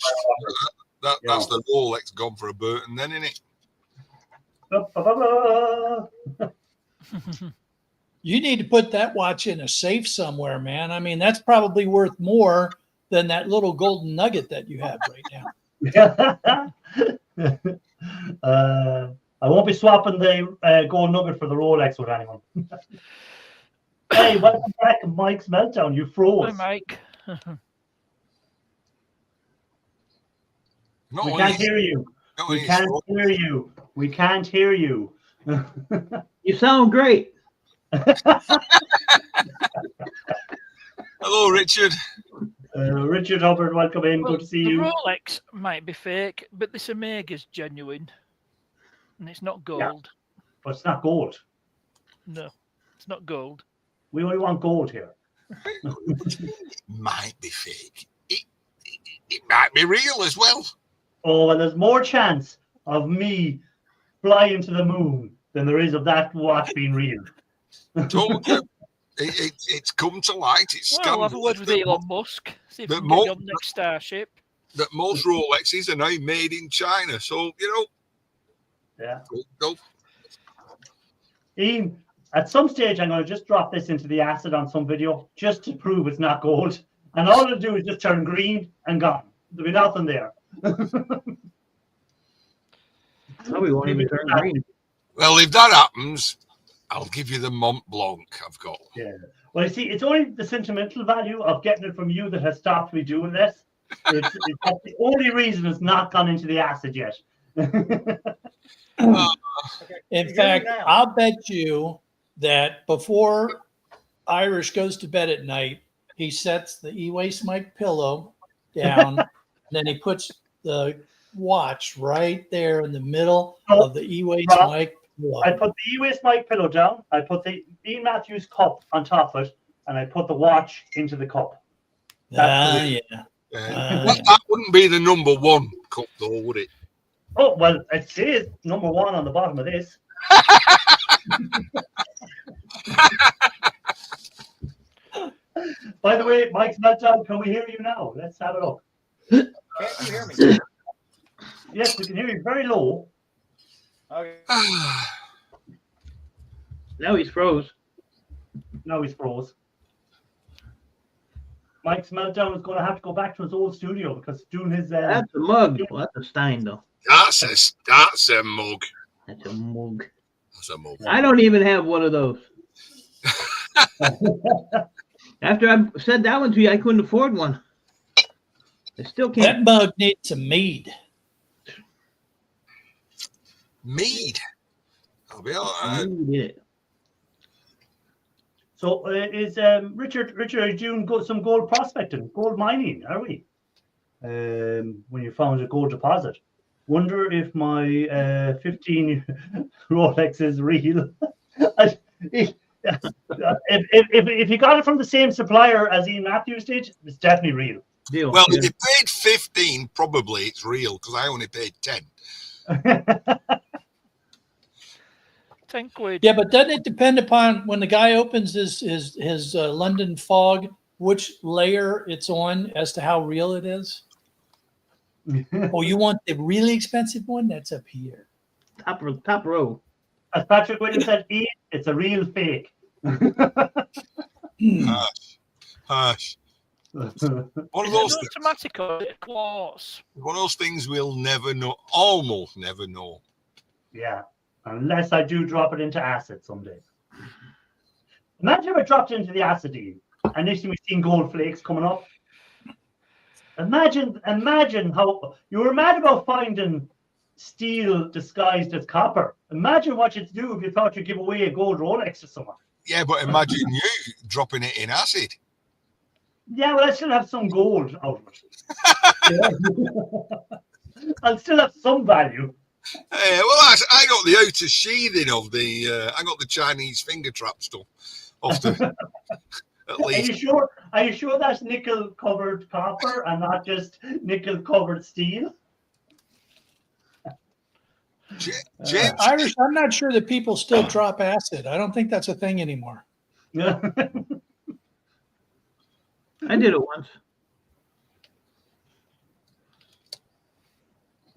That's the Rolex gone for a Burton then, isn't it? You need to put that watch in a safe somewhere, man. I mean, that's probably worth more than that little golden nugget that you have right now. I won't be swapping the gold nugget for the Rolex with anyone. Hey, welcome back, Mike's Meltdown. You froze. Hi, Mike. We can't hear you. We can't hear you. We can't hear you. You sound great. Hello, Richard. Richard Hubbard, welcome in. Good to see you. The Rolex might be fake, but this Omega's genuine. And it's not gold. Yeah, but it's not gold. No, it's not gold. We only want gold here. Might be fake. It might be real as well. Oh, well, there's more chance of me flying to the moon than there is of that watch being real. Told you. It's come to light. It's well, I'll have a word with Elon Musk. See if we can get you on the next Starship. That most Rolexes are now made in China. So, Yeah. Go. Ian, at some stage, I'm going to just drop this into the acid on some video just to prove it's not gold. And all it'll do is just turn green and gone. There'll be nothing there. We won't even turn green. Well, if that happens, I'll give you the Mont Blanc I've got. Yeah. Well, you see, it's only the sentimental value of getting it from you that has stopped me doing this. It's the only reason it's not gone into the acid yet. In fact, I'll bet you that before Irish goes to bed at night, he sets the Ewaste mic pillow down, and then he puts the watch right there in the middle of the Ewaste mic pillow. I put the Ewaste mic pillow down, I put the Ian Matthews cup on top of it, and I put the watch into the cup. Yeah. That wouldn't be the number one cup, though, would it? Oh, well, it says number one on the bottom of this. By the way, Mike's Meltdown, can we hear you now? Let's have it up. Can't you hear me? Yes, we can hear you very low. Okay. Now he's froze. Now he's froze. Mike's Meltdown is going to have to go back to his old studio because doing his... That's a mug. Well, that's a Stein, though. That's a mug. That's a mug. That's a mug. I don't even have one of those. After I said that one to you, I couldn't afford one. I still That can't. mug needs some mead. Mead. I'll be all right. Yeah. So is Richard doing some gold prospecting, gold mining, are we? When you found a gold deposit. Wonder if my 15 Rolex is real. If you got it from the same supplier as Ian Matthews did, it's definitely real. Deal. Well, if you paid 15, probably it's real because I only paid 10. 10 quid. Yeah, but doesn't it depend upon when the guy opens his London fog which layer it's on as to how real it is? Oh, you want the really expensive one? That's up here. Top row. As Patrick Williams said, Ian, it's a real fake. Harsh. Harsh. One Is of it those an things, automatic or is it a quartz? one of those things we'll never know, almost never know. Yeah, unless I do drop it into acid someday. Imagine if I dropped into the acid, Ian, and next thing we've seen gold flakes coming up. Imagine how you were mad about finding steel disguised as copper. Imagine what you'd do if you thought you'd give away a gold Rolex to someone. Yeah, but imagine you dropping it in acid. Yeah, well, I still have some gold out of it. I'll still have some value. Well, I got the outer sheathing of the. I got the Chinese finger trap stuff. Off the, at Are least. you sure? Are you sure that's nickel covered copper and not just nickel covered steel? James, Irish, I'm not sure that people still drop acid. I don't think that's a thing anymore. Yeah. I did it once.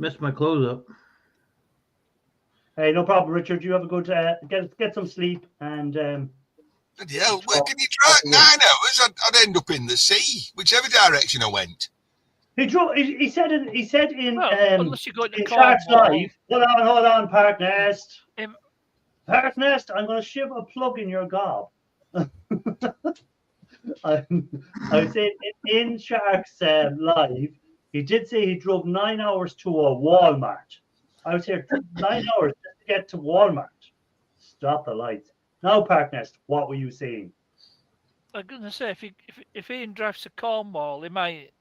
Messed my clothes up. Hey, no problem, Richard. You have a good get some sleep and. bloody hell, where can you try 9 hours? I'd end up in the sea, whichever direction I went. He said in Well, unless you go into in Sharks Cornwall. Live. Hold on, Park Nest. Um, Park Nest, I'm going to shove a plug in your gob. I would say in Sharks Live, he did say he drove 9 hours to a Walmart. I would say 9 hours just to get to Walmart. Stop the lights. Now, Park Nest, what were you saying? I'm gonna say if Ian drives to Cornwall, he might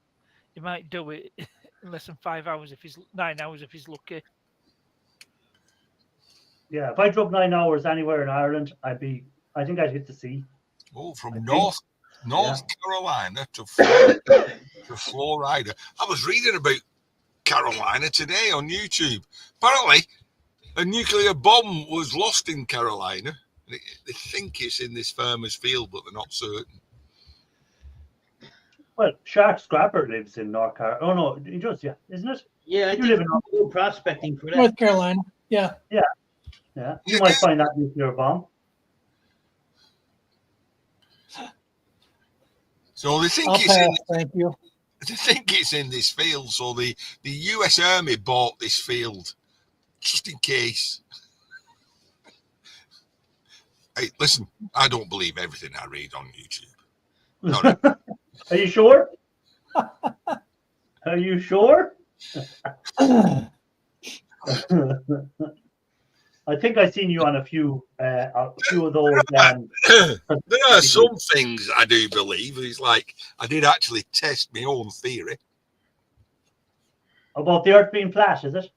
do it in less than 5 hours if he's 9 hours if he's lucky. Yeah, if I drove 9 hours anywhere in Ireland, I think I'd hit the sea. Oh, from I North yeah. Carolina to Florida. I was reading about Carolina today on YouTube. Apparently, a nuclear bomb was lost in Carolina. They think it's in this farmer's field, but they're not certain. Well, Shark Scrapper lives in North Carolina. Oh, no, he does, yeah, isn't it? Yeah, I You think live in we're prospecting for that. North Carolina. Yeah. Yeah, you might find that nuclear bomb. So they think I'll it's pass. in. Thank you. They think it's in this field. So the U.S. Army bought this field just in case. Hey, listen, I don't believe everything I read on YouTube. No. Are you sure? Are you sure? I think I've seen you on a few of those. There are some things I do believe. It's like I did actually test my own theory. About the Earth being flat, is it?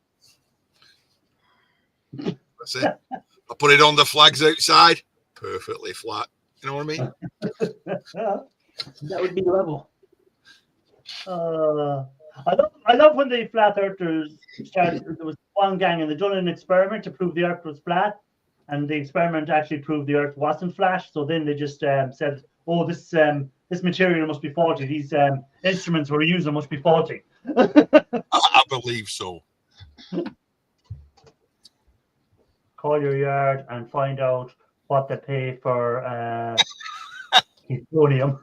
That's it. I put it on the flags outside, perfectly flat. You know what I mean? That would be level. I love when the flat earthers started. There was one gang and they done an experiment to prove the Earth was flat, and the experiment actually proved the Earth wasn't flat. So then they just said, "Oh, this material must be faulty. These instruments we're using must be faulty." I believe so. Call your yard and find out what they pay for plutonium.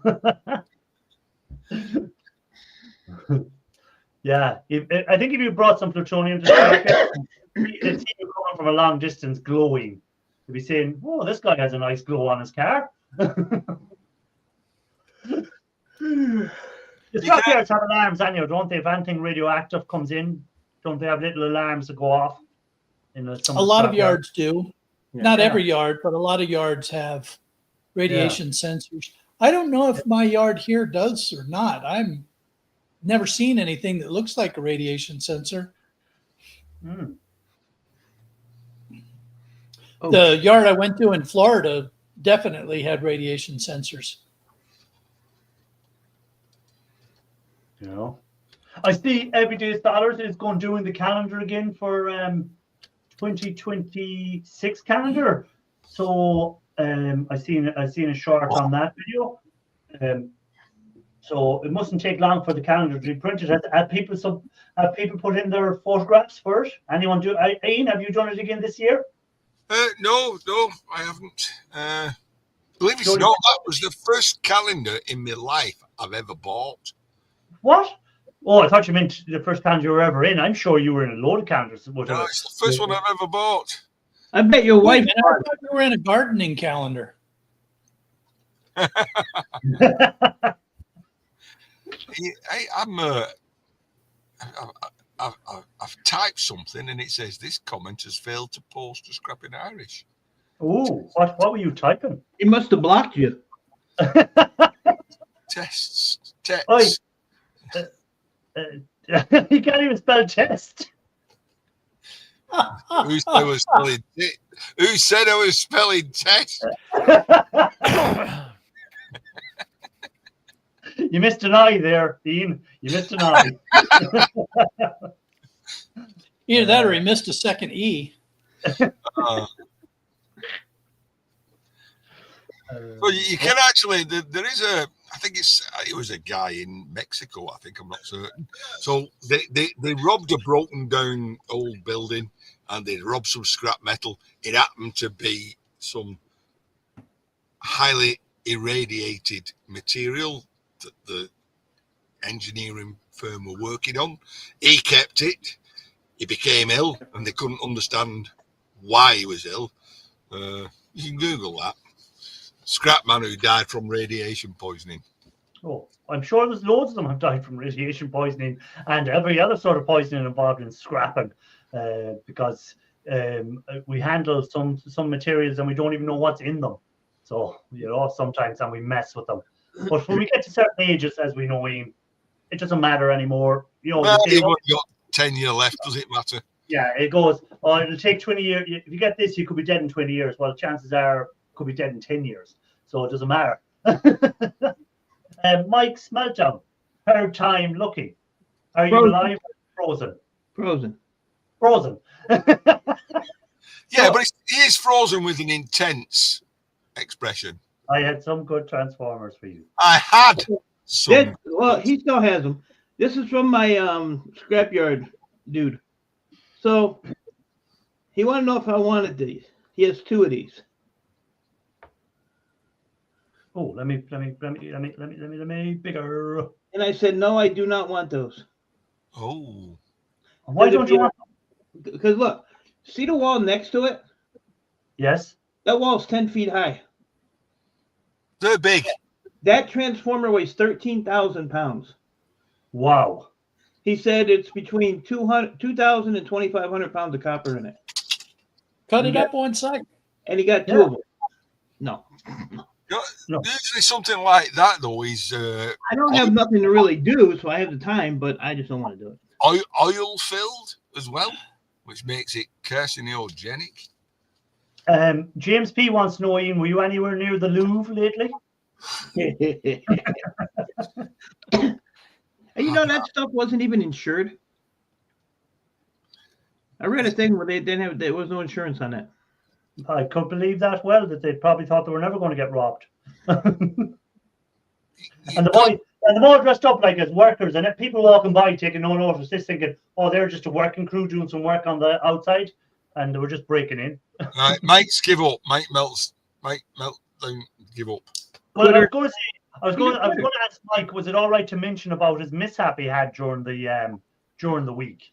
Yeah, I think if you brought some plutonium to the market, they'd see you coming from a long distance glowing. They'd be saying, "Oh, this guy has a nice glow on his car." The stockyards have alarms, anyway, don't they? If anything radioactive comes in, don't they have little alarms that go off? A lot of yards do. Yeah. Not every yard, but a lot of yards have radiation sensors. I don't know if my yard here does or not. I'm never seen anything that looks like a radiation sensor. Oh. The yard I went to in Florida definitely had radiation sensors. You know, I see Everyday Scholars is going doing the calendar again for 2026 calendar. So I seen a short on that video. So it mustn't take long for the calendar to be printed. Have people put in their photographs for it? Anyone do? Ian, have you done it again this year? No, I haven't. Believe it or Surely- not, that was the first calendar in my life I've ever bought. What? Oh, I thought you meant the first calendar you were ever in. I'm sure you were in a load of calendars. No, Whatever. it's the first one I've ever bought. I bet your Wait a wife. minute, I thought you were in a gardening calendar. I've typed something and it says this comment has failed to post to Scrapping Irish. Oh, what were you typing? He must have blocked you. Tests. Oi. You can't even spell test. Who said I was spelling Who said I was spelling test? You missed an I there, Ian. You missed an I. Either that or he missed a second E. Well, you can actually. There is a. I think it was a guy in Mexico. I think, I'm not certain. So they robbed a broken down old building and they robbed some scrap metal. It happened to be some highly irradiated material that the engineering firm were working on. He kept it. He became ill, and they couldn't understand why he was ill. You can Google that. Scrap man who died from radiation poisoning. Oh, I'm sure there's loads of them have died from radiation poisoning and every other sort of poisoning involved in scrapping, because we handle some materials and we don't even know what's in them. So, sometimes and we mess with them. But when we get to certain ages, as we know, Ian, it doesn't matter anymore. Well, you've only got 10 years left. Does it matter? Yeah, it goes. Oh, it'll take 20 years. If you get this, you could be dead in 20 years. Well, chances are could be dead in 10 years. So it doesn't matter. Mike's meltdown. Third time lucky. Are you Frozen. alive or frozen? Frozen. Yeah, but he is frozen with an intense expression. I had some good Transformers for you. I had some. Well, he still has them. This is from my scrapyard dude. So he wanted to know if I wanted these. He has 2 of these. Oh, let me bigger. And I said, no, I do not want those. Oh. Why don't you want them? Because look, see the wall next to it? Yes. That wall's 10 feet high. They're big. That transformer weighs 13,000 pounds. Wow. He said it's between 2,000 and 2,500 pounds of copper in it. Cut it up one second. And he got 2 of them. No. No. Usually something like that, though, is I don't have nothing to really do, so I have the time, but I just don't want to do it. oil filled as well, which makes it carcinogenic. James P wants to know, Ian, were you anywhere near the Louvre lately? And that stuff wasn't even insured. I read a thing where there was no insurance on that. I could believe that well, that they probably thought they were never going to get robbed. And the more dressed up like as workers, and people walking by taking no notice, this thinking, oh, they're just a working crew doing some work on the outside, and they were just breaking in. Right, Mike's give up. Mike Meltdown, give up. Well, I was going to ask Mike, was it all right to mention about his mishap he had during the week?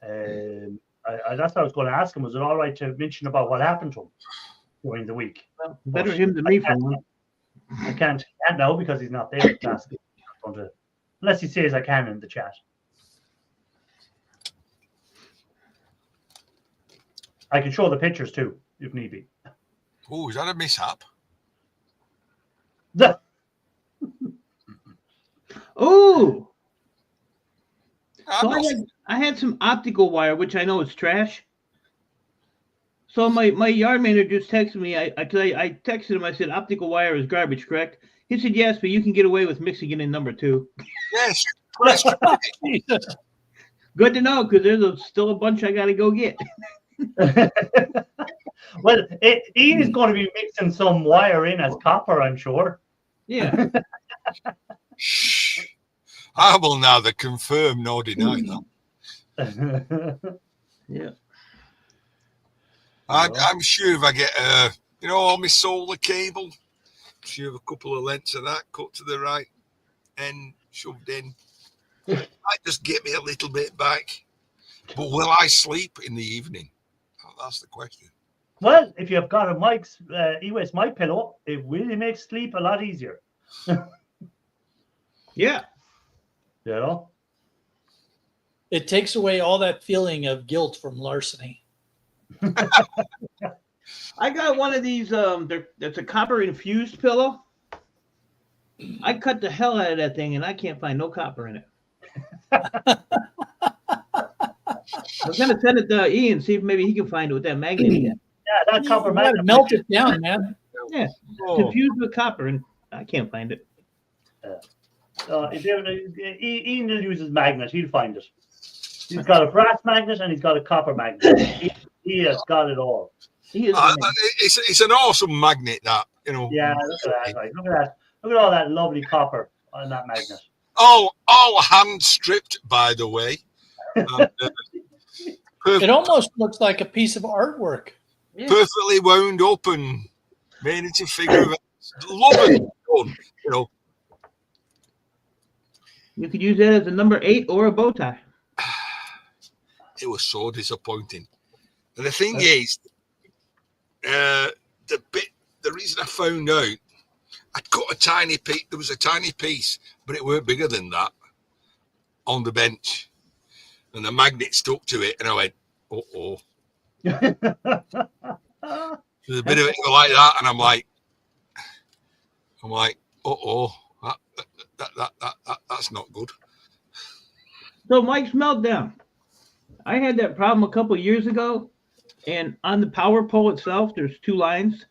That's what I was going to ask him. Was it all right to mention about what happened to him during the week? Well, better him than me for one. I can't now because he's not there. Unless he says I can in the chat. I can show the pictures too, if need be. Oh, is that a mishap? Oh, I'm not- I had some optical wire, which I know is trash. So my yard manager just texted me. I texted him. I said, optical wire is garbage, correct? He said, yes, but you can get away with mixing it in number 2. Yes. Jesus. Good to know, because there's still a bunch I got to go get. Well, Ian is going to be mixing some wire in as copper, I'm sure. Yeah. Shh. I will neither confirm nor deny that. Yeah. I'm sure if I get, all my solar cable, I'm sure a couple of lengths of that cut to the right end, shoved in, might just get me a little bit back. But will I sleep in the evening? That's the question. Well, if you've got a Mike's Ewaste mic pillow, it really makes sleep a lot easier. Yeah. You know? It takes away all that feeling of guilt from larceny. I got one of these. That's a copper infused pillow. I cut the hell out of that thing, and I can't find no copper in it. I'm gonna send it to Ian, see if maybe he can find it with that magnet. Yeah, that copper You gotta magnet. melt it down, man. Yeah, Oh, infused with copper, and I can't find it. Ian will use his magnet. He'll find it. He's got a brass magnet and he's got a copper magnet. He has got it all. He is. it's an awesome magnet, that, Yeah, look at that. Right. Look at that. Look at all that lovely copper on that magnet. all hand stripped, by the way. It almost looks like a piece of artwork. Yeah. Perfectly wound up and made into figure of lovely done, You could use that as a number 8 or a bow tie. It was so disappointing. And the thing is, the reason I found out, I'd cut a tiny piece. There was a tiny piece, but it weren't bigger than that on the bench, and the magnet stuck to it, and I went, "Uh-oh." There's a bit of it like that, and I'm like, "Uh-oh, that's not good." So Mike's meltdown. I had that problem a couple years ago, and on the power pole itself, there's 2 lines.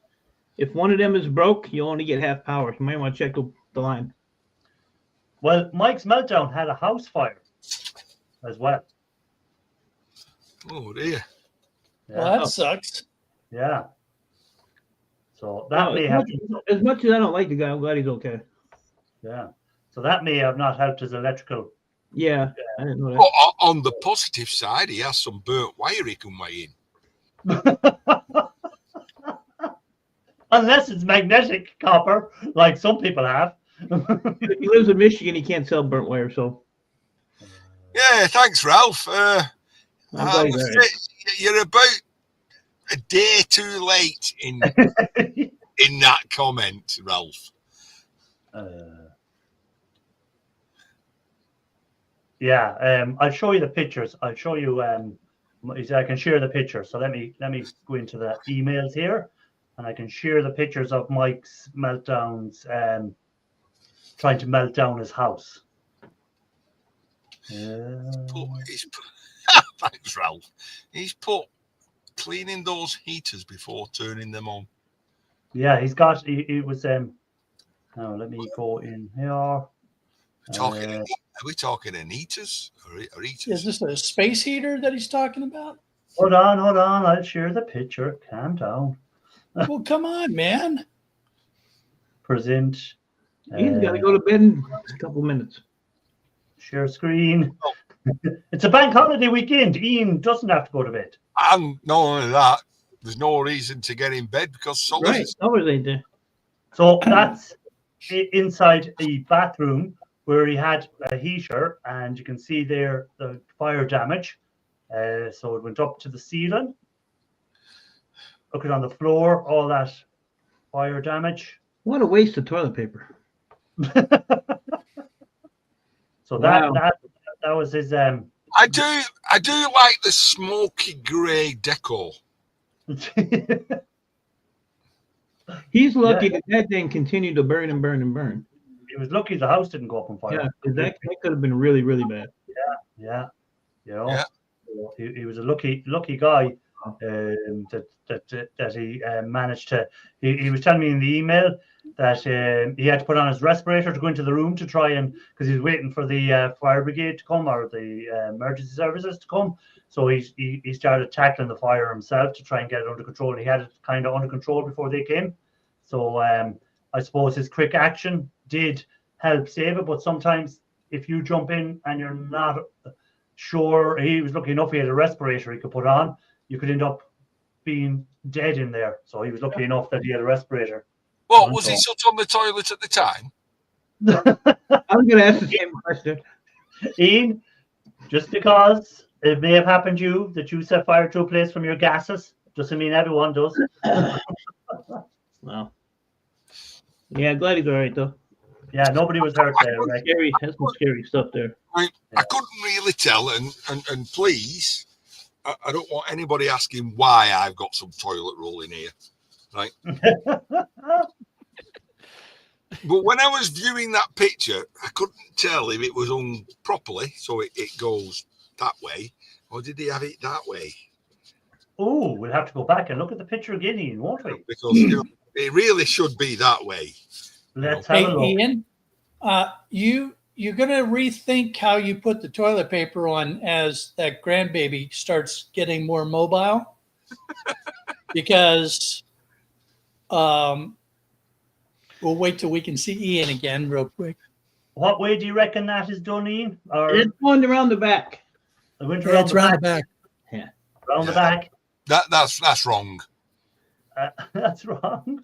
If one of them is broke, you only get half power. You might want to check the line. Well, Mike's meltdown had a house fire as well. Oh dear. Yeah. Well, that sucks. Yeah. So that may as have. as much as I don't like the guy, I'm glad he's okay. Yeah. So that may have not helped his electrical. Yeah, I didn't know that. But on the positive side, he has some burnt wire he can weigh in. Unless it's magnetic copper, like some people have. If he lives in Michigan, he can't sell burnt wire, so Yeah, thanks, Ralph. I'm glad he's all right. You're about a day too late in that comment, Ralph. Yeah, I'll show you the pictures. I'll show you. I can share the pictures. So let me go into the emails here, and I can share the pictures of Mike's meltdowns, trying to melt down his house. Thanks, Ralph. He's put cleaning those heaters before turning them on. Yeah, he's got. It was. Now let me go in here. Are we talking in heaters or heaters? Is this a space heater that he's talking about? Hold on. I'll share the picture. Calm down. Well, come on, man. Present. He's got to go to bed in a couple minutes. Share screen. It's a bank holiday weekend. Ian doesn't have to go to bed. And not only that, there's no reason to get in bed because summer's Right, always ain't there. So that's inside the bathroom where he had a heater, and you can see there the fire damage. So it went up to the ceiling. Look it on the floor, all that fire damage. What a waste of toilet paper. So Wow. that was his. I do like the smoky grey decor. He's lucky that thing continued to burn and burn and burn. He was lucky the house didn't go up on fire. Yeah, 'cause that could have been really, really bad. Yeah. You know, Yeah. So he was a lucky guy that he managed to. He was telling me in the email that he had to put on his respirator to go into the room to try and, because he was waiting for the fire brigade to come or the emergency services to come. So he started tackling the fire himself to try and get it under control. And he had it kind of under control before they came. So I suppose his quick action did help save it. But sometimes if you jump in and you're not sure, he was lucky enough he had a respirator he could put on, you could end up being dead in there. So he was lucky enough that he had a respirator. Well, was he sat on the toilet at the time? I was going to ask the same question. Ian, just because it may have happened to you that you set fire to a place from your gases, doesn't mean everyone does. Well, yeah, glad he's all right though. Yeah, nobody was hurt there. Right? Scary, has some scary stuff there. I couldn't really tell, and please, I don't want anybody asking why I've got some toilet roll in here, right? But when I was viewing that picture, I couldn't tell if it was hung properly, so it goes that way, or did he have it that way? Oh, we'll have to go back and look at the picture again, Ian, won't we? Because it really should be that way. Let's have a look. Ian, you're going to rethink how you put the toilet paper on as that grandbaby starts getting more mobile, because we'll wait till we can see Ian again real quick. What way do you reckon that is done, Ian? Or It's going around the back. it went Yeah, around it's the round the back? back. Around the back? That's wrong. That's wrong.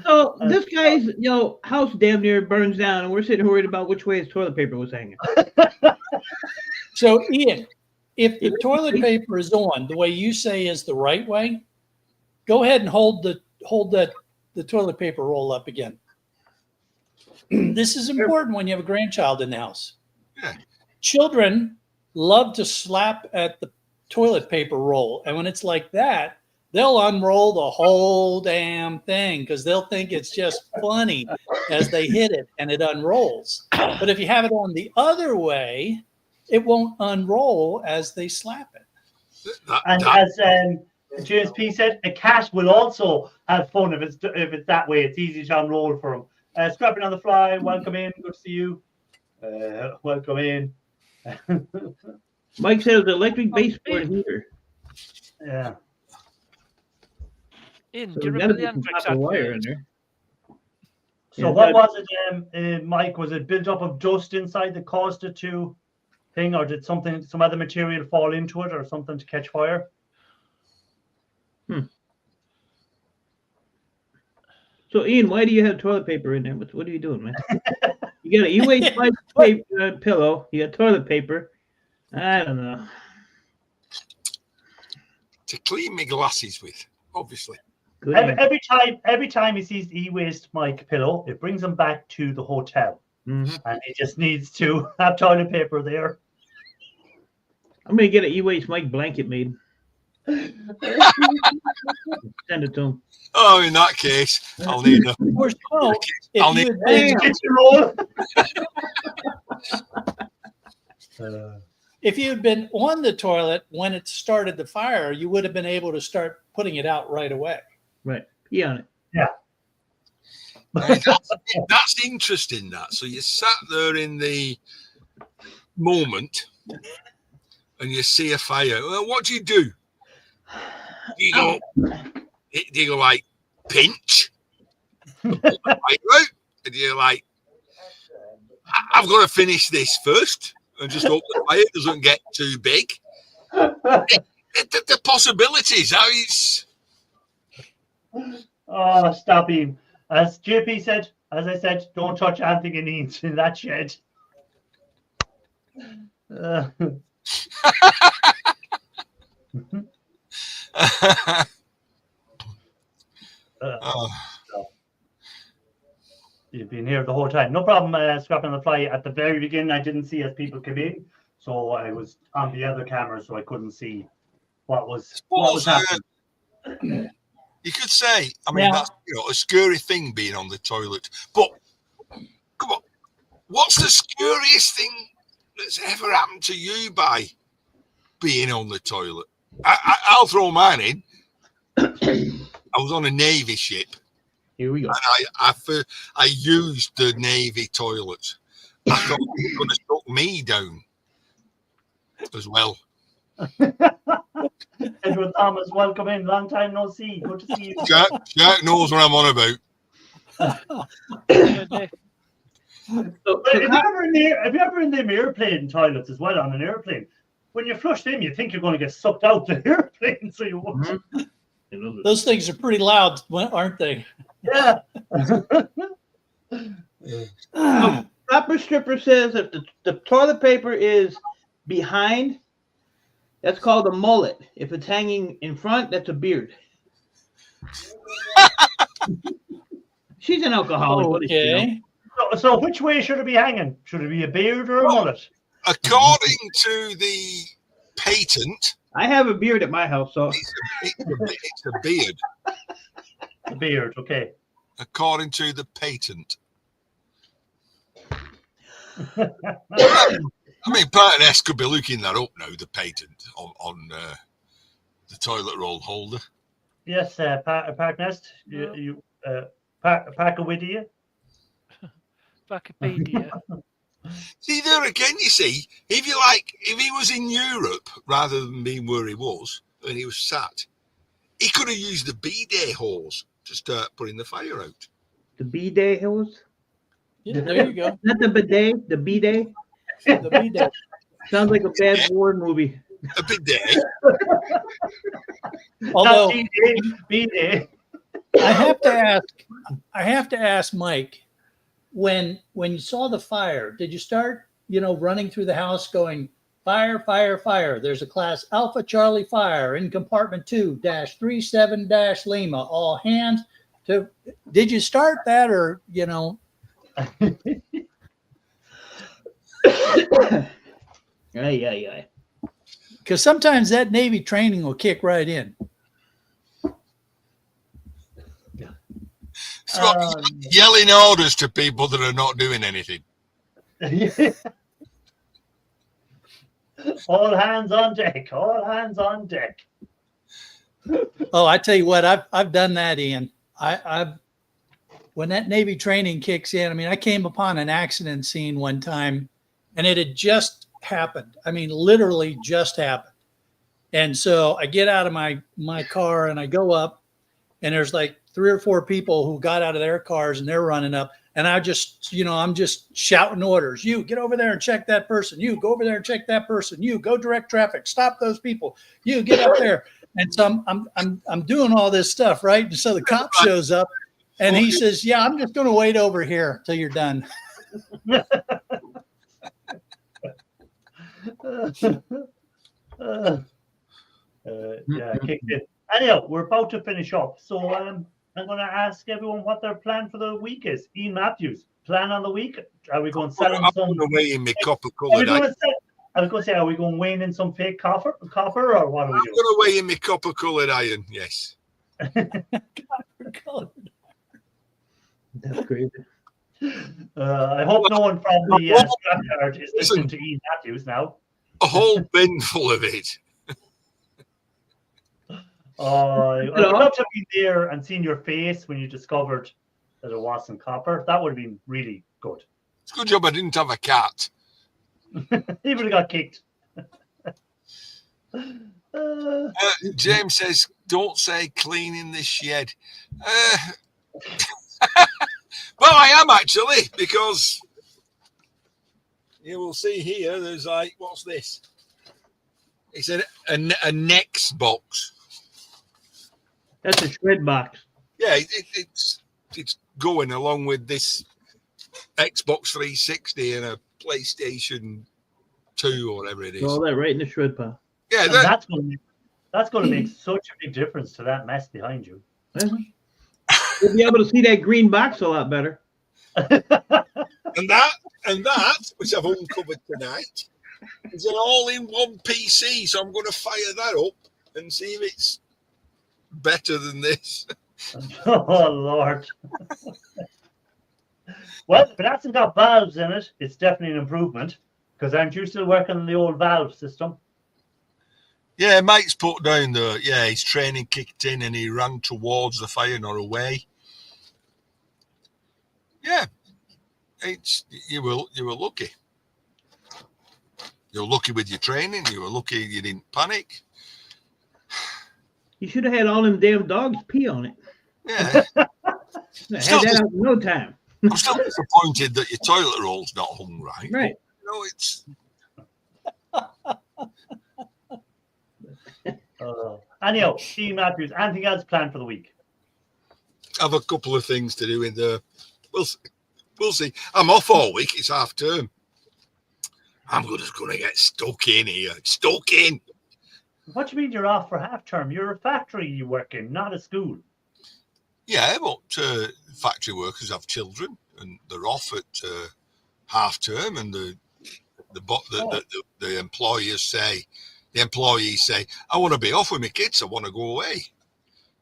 So this guy's house damn near burns down, and we're sitting worried about which way his toilet paper was hanging. So, Ian, if the toilet paper is on the way you say is the right way, go ahead and hold the toilet paper roll up again. This is important when you have a grandchild in the house. Yeah. Children love to slap at the toilet paper roll, and when it's like that, they'll unroll the whole damn thing because they'll think it's just funny as they hit it and it unrolls. But if you have it on the other way, it won't unroll as they slap it. As James P said, a cat will also have fun if it's that way. It's easy to unroll for him. Scrapping on the fly, welcome in. Good to see you. Welcome in. Mike says electric baseboard heater. Yeah. Ian, So do you there's gotta remember be the some anthrax copper wire in advert? there. So Yeah, what was it, Mike? Was it built up of dust inside that caused it to thing, or did some other material fall into it, or something to catch fire? So Ian, why do you have toilet paper in there? What are you doing, man? You got a Ewaste paper pillow. You got toilet paper. I don't know. To clean my glasses with, obviously. Good Every time he sees the e-waste Mike pillow, it brings him back to the hotel, Mm-hmm. and he just needs to have toilet paper there. I'm gonna get an e-waste Mike blanket made. Send it to him. Oh, in that case, I'll need a. Of course, no. I'll If need- you had been, Kitchen roll. if you had been on the toilet when it started the fire, you would have been able to start putting it out right away. Right. Pee on it. That's interesting. That so you sat there in the moment, and you see a fire. Well, what do? Do you go? Do you go like pinch? Right out? And you're like, I've got to finish this first, and just hope the fire doesn't get too big. The possibilities. How it's. Oh, stop him. As JP said, as I said, don't touch anything in that shed. You've been here the whole time. No problem scrapping the fly. At the very beginning, I didn't see as people came in, so I was on the other camera, so I couldn't see what was happening. You could say, I mean, Yeah. that's a scary thing being on the toilet. But come on, what's the scariest thing that's ever happened to you by being on the toilet? I'll throw mine in. I was on a Navy ship, Here we go. and I used the Navy toilet. I thought it was going to suck me down as well. Edward Thomas, welcome in. Long time no see. Good to see you. Jack knows what I'm on about. So, But if you're ever in the airplane toilets as well on an airplane, when you flush them, you think you're going to get sucked out the airplane, so you won't. Those things are pretty loud, aren't they? Yeah. Proper stripper says if the toilet paper is behind, that's called a mullet. If it's hanging in front, that's a beard. She's an alcoholic. What is she, you know? Okay. So which way should it be hanging? Should it be a beard or a mullet? According to the patent, I have a beard at my house, so it's a beard. A beard, okay. According to the patent. I mean, part of S could be looking that up now, the patent on the toilet roll holder. Yes, Park Nest, you pack a with you. Wikipedia. See, there again, you see, if he was in Europe rather than being where he was, and he was sat, he could have used the bidet hose to start putting the fire out. the bidet hose. Yeah, there you go. Not the bidet, the bidet. The bidet. Sounds like a bad war movie. A bidet. Although Bidet. I have to ask Mike, when you saw the fire, did you start, running through the house going, fire, fire, fire? There's a class Alpha Charlie fire in compartment 2-37-Lima. All hands to. Did you start that, or Yeah. Because sometimes that Navy training will kick right in. So yelling orders to people that are not doing anything. All hands on deck. All hands on deck. Oh, I tell you what, I've done that, Ian. I've when that Navy training kicks in. I mean, I came upon an accident scene one time, and it had just happened. I mean, literally just happened. And so I get out of my car and I go up, and there's like 3 or 4 people who got out of their cars and they're running up. And I just, I'm just shouting orders. You get over there and check that person. You go over there and check that person. You go direct traffic. Stop those people. You get up there. And so I'm doing all this stuff, right? And so the cop shows up and he says, "Yeah, I'm just going to wait over here till you're done." Yeah, kicked in. Anyhow, we're about to finish up. So I'm going to ask everyone what their plan for the week is. Ian Matthews, plan on the week? Are we going selling some? Away in my copper-coloured. I was going to say, are we going weighing in some fake copper, or what are we doing? I'm going to weigh in my copper-coloured iron. Yes. That's crazy. I hope no one from the scrapyard is listening to Ian Matthews now. A whole bin full of it. I would love to be there and seeing your face when you discovered that it wasn't copper. That would have been really good. It's a good job I didn't have a cat. He would have got kicked. James says, "Don't say cleaning this shed." Well, I am actually, because you will see here. There's like, what's this? It's a Next box. That's a shred box. Yeah, it's going along with this Xbox 360 and a PlayStation 2 or whatever it is. All that right in the shred pile. Yeah, that's going to make such a big difference to that mess behind you. You'll be able to see that green box a lot better. and that, which I've uncovered tonight, is an all-in-one PC. So I'm going to fire that up and see if it's better than this. Oh Lord. Well, if it hasn't got valves in it, it's definitely an improvement. Because aren't you still working on the old valve system? Yeah, Mike's put down there. Yeah, his training kicked in and he ran towards the fire, not away. Yeah, you were lucky. You're lucky with your training. You were lucky you didn't panic. You should have had all them damn dogs pee on it. Yeah. I had that out in no time. I'm still disappointed that your toilet roll's not hung right. Right. No, it's Anyhow, Dean Matthews, anything else planned for the week? I have a couple of things to do in the. We'll see. I'm off all week. It's half term. I'm just going to get stuck in here. Stuck in. What do you mean you're off for half term? You're a factory you work in, not a school. Yeah, but factory workers have children and they're off at half term, and the employees say, I want to be off with my kids. I want to go away.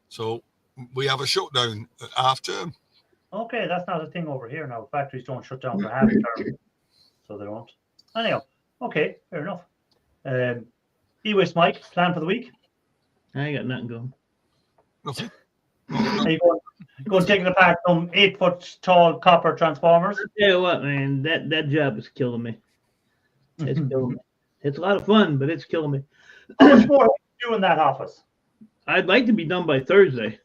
So we have a shutdown at half term. Okay, that's not a thing over here now. Factories don't shut down for half term, so they don't. Anyhow, okay, fair enough. Ewaste Mike, plan for the week? I ain't got nothing going. Nothing. Are you going taking apart some 8-foot tall copper transformers? I'll tell you what, man, that job is killing me. It's killing me. It's a lot of fun, but it's killing me. How much more are you do in that office? I'd like to be done by Thursday,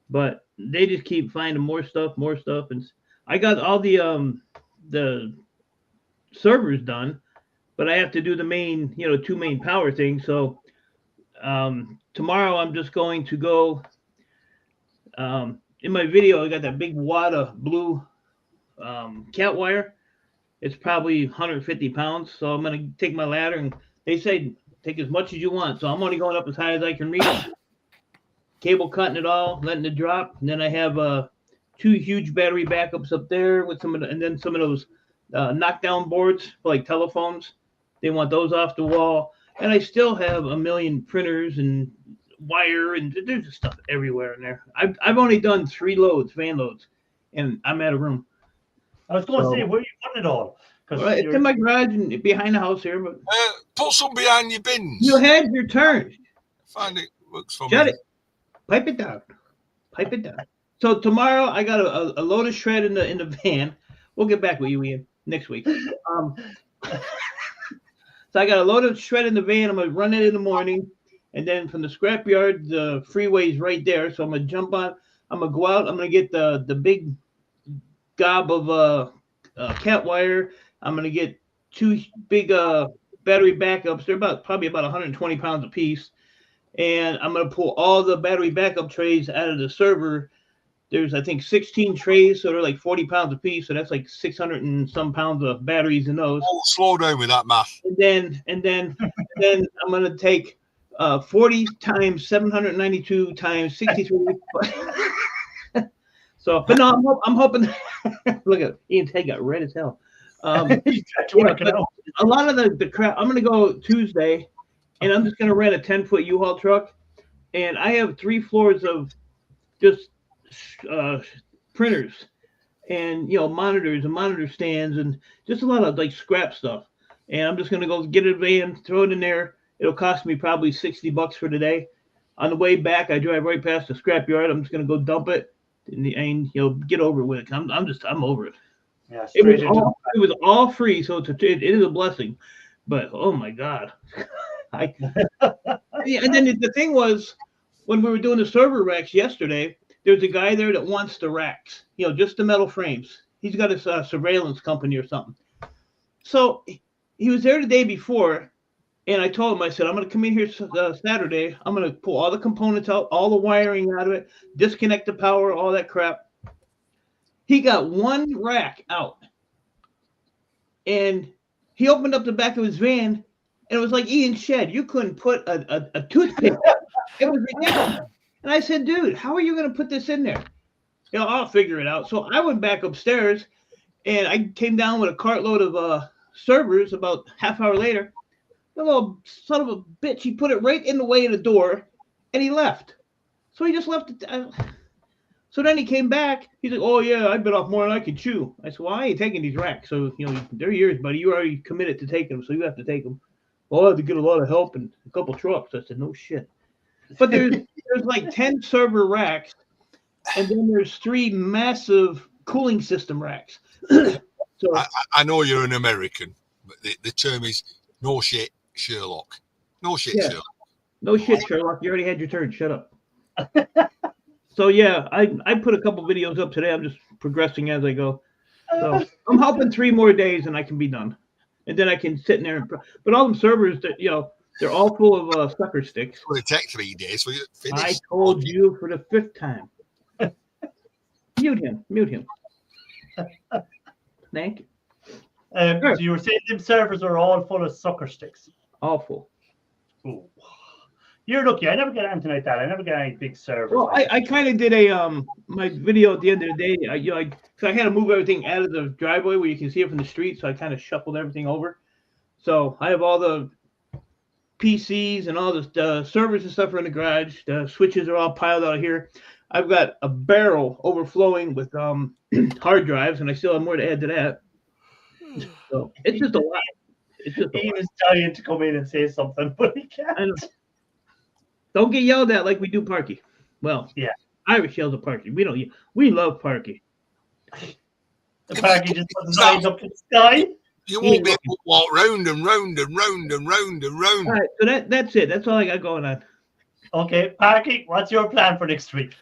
but they just keep finding more stuff, and I got all the servers done, but I have to do the main, 2 main power things. So tomorrow I'm just going to go. In my video, I got that big wad of blue cat wire. It's probably 150 pounds. So I'm going to take my ladder, and they say take as much as you want. So I'm only going up as high as I can reach. Cable cutting it all, letting it drop. And then I have 2 huge battery backups up there with and then some of those knockdown boards for like telephones. They want those off the wall. And I still have a million printers and wire, and there's just stuff everywhere in there. I've only done 3 loads, van loads, and I'm out of room. I was going to say, where are you putting it all? Well, it's in my garage and behind the house here. But Put some behind your bins. you had your turn. Find it works for Shut me. it. Pipe it down. So tomorrow I got a load of shred in the van. We'll get back with you, Ian, next week. So I got a load of shred in the van. I'm gonna run it in the morning, and then from the scrapyard, the freeway's right there. So I'm gonna jump on. I'm gonna go out. I'm gonna get the big gob of cat wire. I'm gonna get 2 big battery backups. They're probably about 120 pounds a piece. And I'm going to pull all the battery backup trays out of the server. There's, I think, 16 trays, so they're like 40 pounds a piece. So that's like 600 and some pounds of batteries in those. Oh, slow down with that math. And then I'm going to take 40 times 792 times 63. So, but no, I'm hoping. Look at Ian's head got red as hell. A lot of the crap. I'm going to go Tuesday. And I'm just going to rent a 10-foot U-Haul truck. And I have 3 floors of just printers and, monitors and monitor stands and just a lot of like scrap stuff. And I'm just going to go get a van, throw it in there. It'll cost me probably $60 for today. On the way back, I drive right past the scrapyard. I'm just going to go dump it and get over with it. I'm over it. Yeah, it was all free. So it is a blessing. But, oh, my God. And then the thing was, when we were doing the server racks yesterday, there's a guy there that wants the racks, just the metal frames. He's got his surveillance company or something. So he was there the day before, and I told him, I said, I'm going to come in here Saturday. I'm going to pull all the components out, all the wiring out of it, disconnect the power, all that crap. He got 1 rack out, and he opened up the back of his van. And it was like Ian's shed. You couldn't put a toothpick. It was ridiculous. And I said, dude, how are you going to put this in there? I'll figure it out. So I went back upstairs, and I came down with a cartload of servers about half hour later. The little son of a bitch, he put it right in the way of the door, and he left. So he just left it. So then he came back. He's like, oh, yeah, I've been off more than I can chew. I said, well, I ain't taking these racks. So, they're yours, buddy. You already committed to taking them, so you have to take them. Well, I had to get a lot of help and a couple trucks. I said, no shit. But there's like 10 server racks, and then there's 3 massive cooling system racks. So I know you're an American, but the term is no shit, Sherlock. No shit, Sherlock. No shit, Sherlock. You already had your turn. Shut up. So yeah, I put a couple videos up today. I'm just progressing as I go. So I'm hoping 3 more days and I can be done, and then I can sit in there. But all the servers that they're all full of sucker sticks. It's going to take 3 days for you to finish. I told you for the 5th time. Mute him. Thank you. So you were saying them servers are all full of sucker sticks. Awful. Ooh. You're lucky. I never get anything like that. I never get any big servers. Well, I kind of did a my video at the end of the day. I had to move everything out of the driveway where you can see it from the street. So I kind of shuffled everything over. So I have all the PCs and all the servers and stuff are in the garage. The switches are all piled out here. I've got a barrel overflowing with hard drives, and I still have more to add to that. So it's just a lot. He was dying to come in and say something, but he can't. Don't get yelled at like we do Parky. Well, yeah, Irish yells at Parky. We love Parky. The Parky just puts his eyes up to the sky. You won't be able to walk round and round and round and round and round. All right, so that's it. That's all I got going on. Okay, Parky, what's your plan for next week?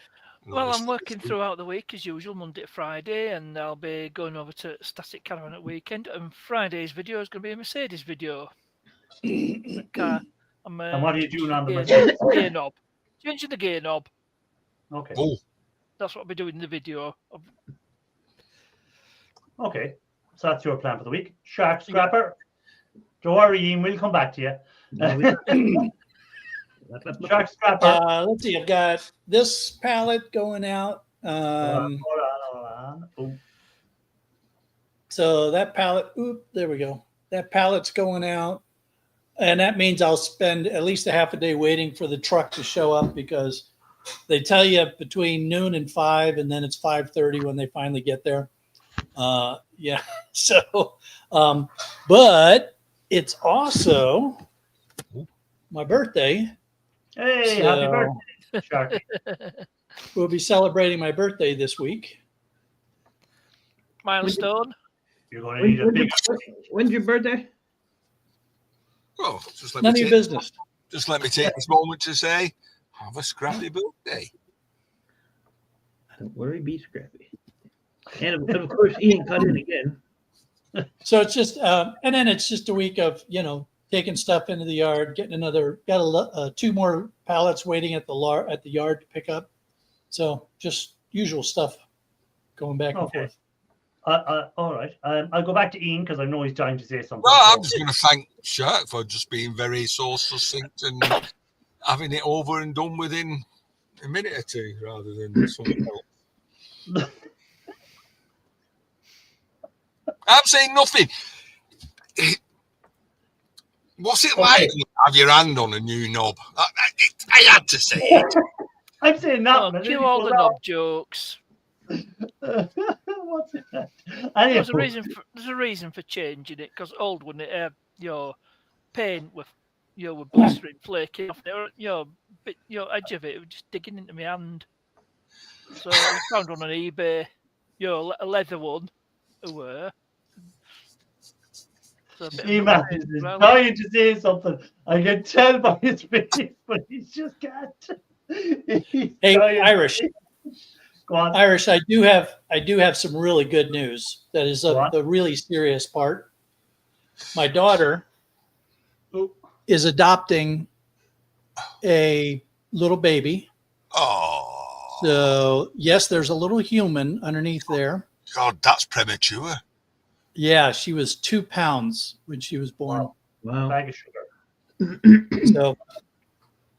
Well, I'm working throughout the week as usual, Monday to Friday, and I'll be going over to Static Caravan at weekend. And Friday's video is going to be a Mercedes video. And what are you doing on the Mercedes? Gear knob. Changing the gear knob. Okay. Oh. That's what I'll be doing in the video. Okay. So that's your plan for the week. Shark Scrapper. Don't worry, Ian, we'll come back to you. Shark Scrapper. Let's see, I've got this pallet going out. Hold on. Ooh. So that pallet, there we go. That pallet's going out. And that means I'll spend at least a half a day waiting for the truck to show up because they tell you between noon and 5, and then it's 5:30 when they finally get there. Yeah. So, but it's also my birthday. Hey, happy birthday, Sharky. We'll be celebrating my birthday this week. Milestone. You're going to need a big. When's your birthday? Well, just let None of me your take, business. just let me take this moment to say, have a scrappy birthday. Don't worry, be scrappy. And of course, Ian cut in again. So it's just, and then it's just a week of, taking stuff into the yard, getting got 2 more pallets waiting at the yard to pick up. So just usual stuff going back and forth. All right. I'll go back to Ian because I know he's dying to say something. Well, I'm just going to thank Shirk for just being very so succinct and having it over and done within a minute or two rather than something else. I'm saying nothing. What's it like to have your hand on a new knob? I had to say it. I'm saying nothing. Cue all the knob jokes. What's it? There's a reason for changing it because old one, your paint with with blistering, flaking off there, edge of it was just digging into my hand. So I found one on eBay, a leather one. E-Man is dying to say something. I can tell by his face, but he just can't. Hey, Irish. Go on. Irish, I do have some really good news. That is the really serious part. My daughter is adopting a little baby. Oh. So yes, there's a little human underneath there. God, that's premature. Yeah, she was 2 pounds when she was born. Wow. Bag of sugar. So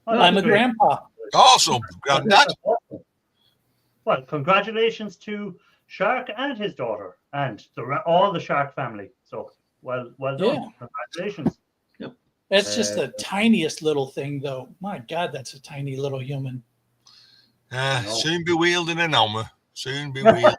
I'm a grandpa. Awesome, granddad. Well, congratulations to Shark and his daughter and all the Shark family. So well done. Yeah. Congratulations. Yep. That's just the tiniest little thing, though. My God, that's a tiny little human. Soon be wheeled in an Hummer. Soon be wheeled.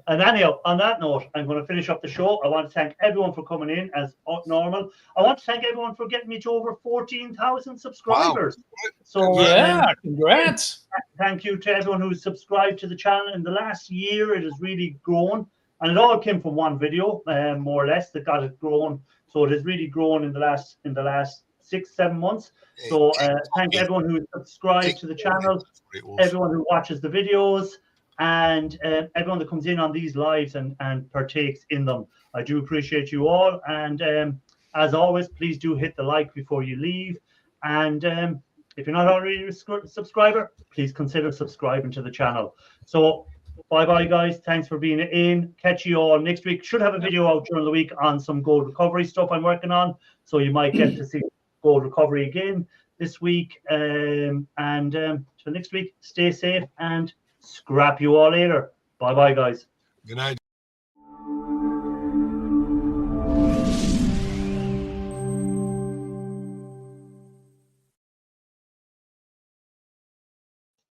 And anyhow, on that note, I'm going to finish up the show. I want to thank everyone for coming in as normal. I want to thank everyone for getting me to over 14,000 subscribers. Wow. So yeah, congrats. Thank you to everyone who's subscribed to the channel. In the last year, it has really grown. And it all came from one video, more or less, that got it grown. So it has really grown in the last 6-7 months. So thank everyone who subscribed to the channel, everyone who watches the videos, and everyone that comes in on these lives and partakes in them. I do appreciate you all. And as always, please do hit the like before you leave. And if you're not already a subscriber, please consider subscribing to the channel. So bye-bye, guys. Thanks for being in. Catch you all next week. Should have a video out during the week on some gold recovery stuff I'm working on. So you might get to see gold recovery again this week. Till next week, stay safe and scrap you all later. Bye-bye, guys. Good night.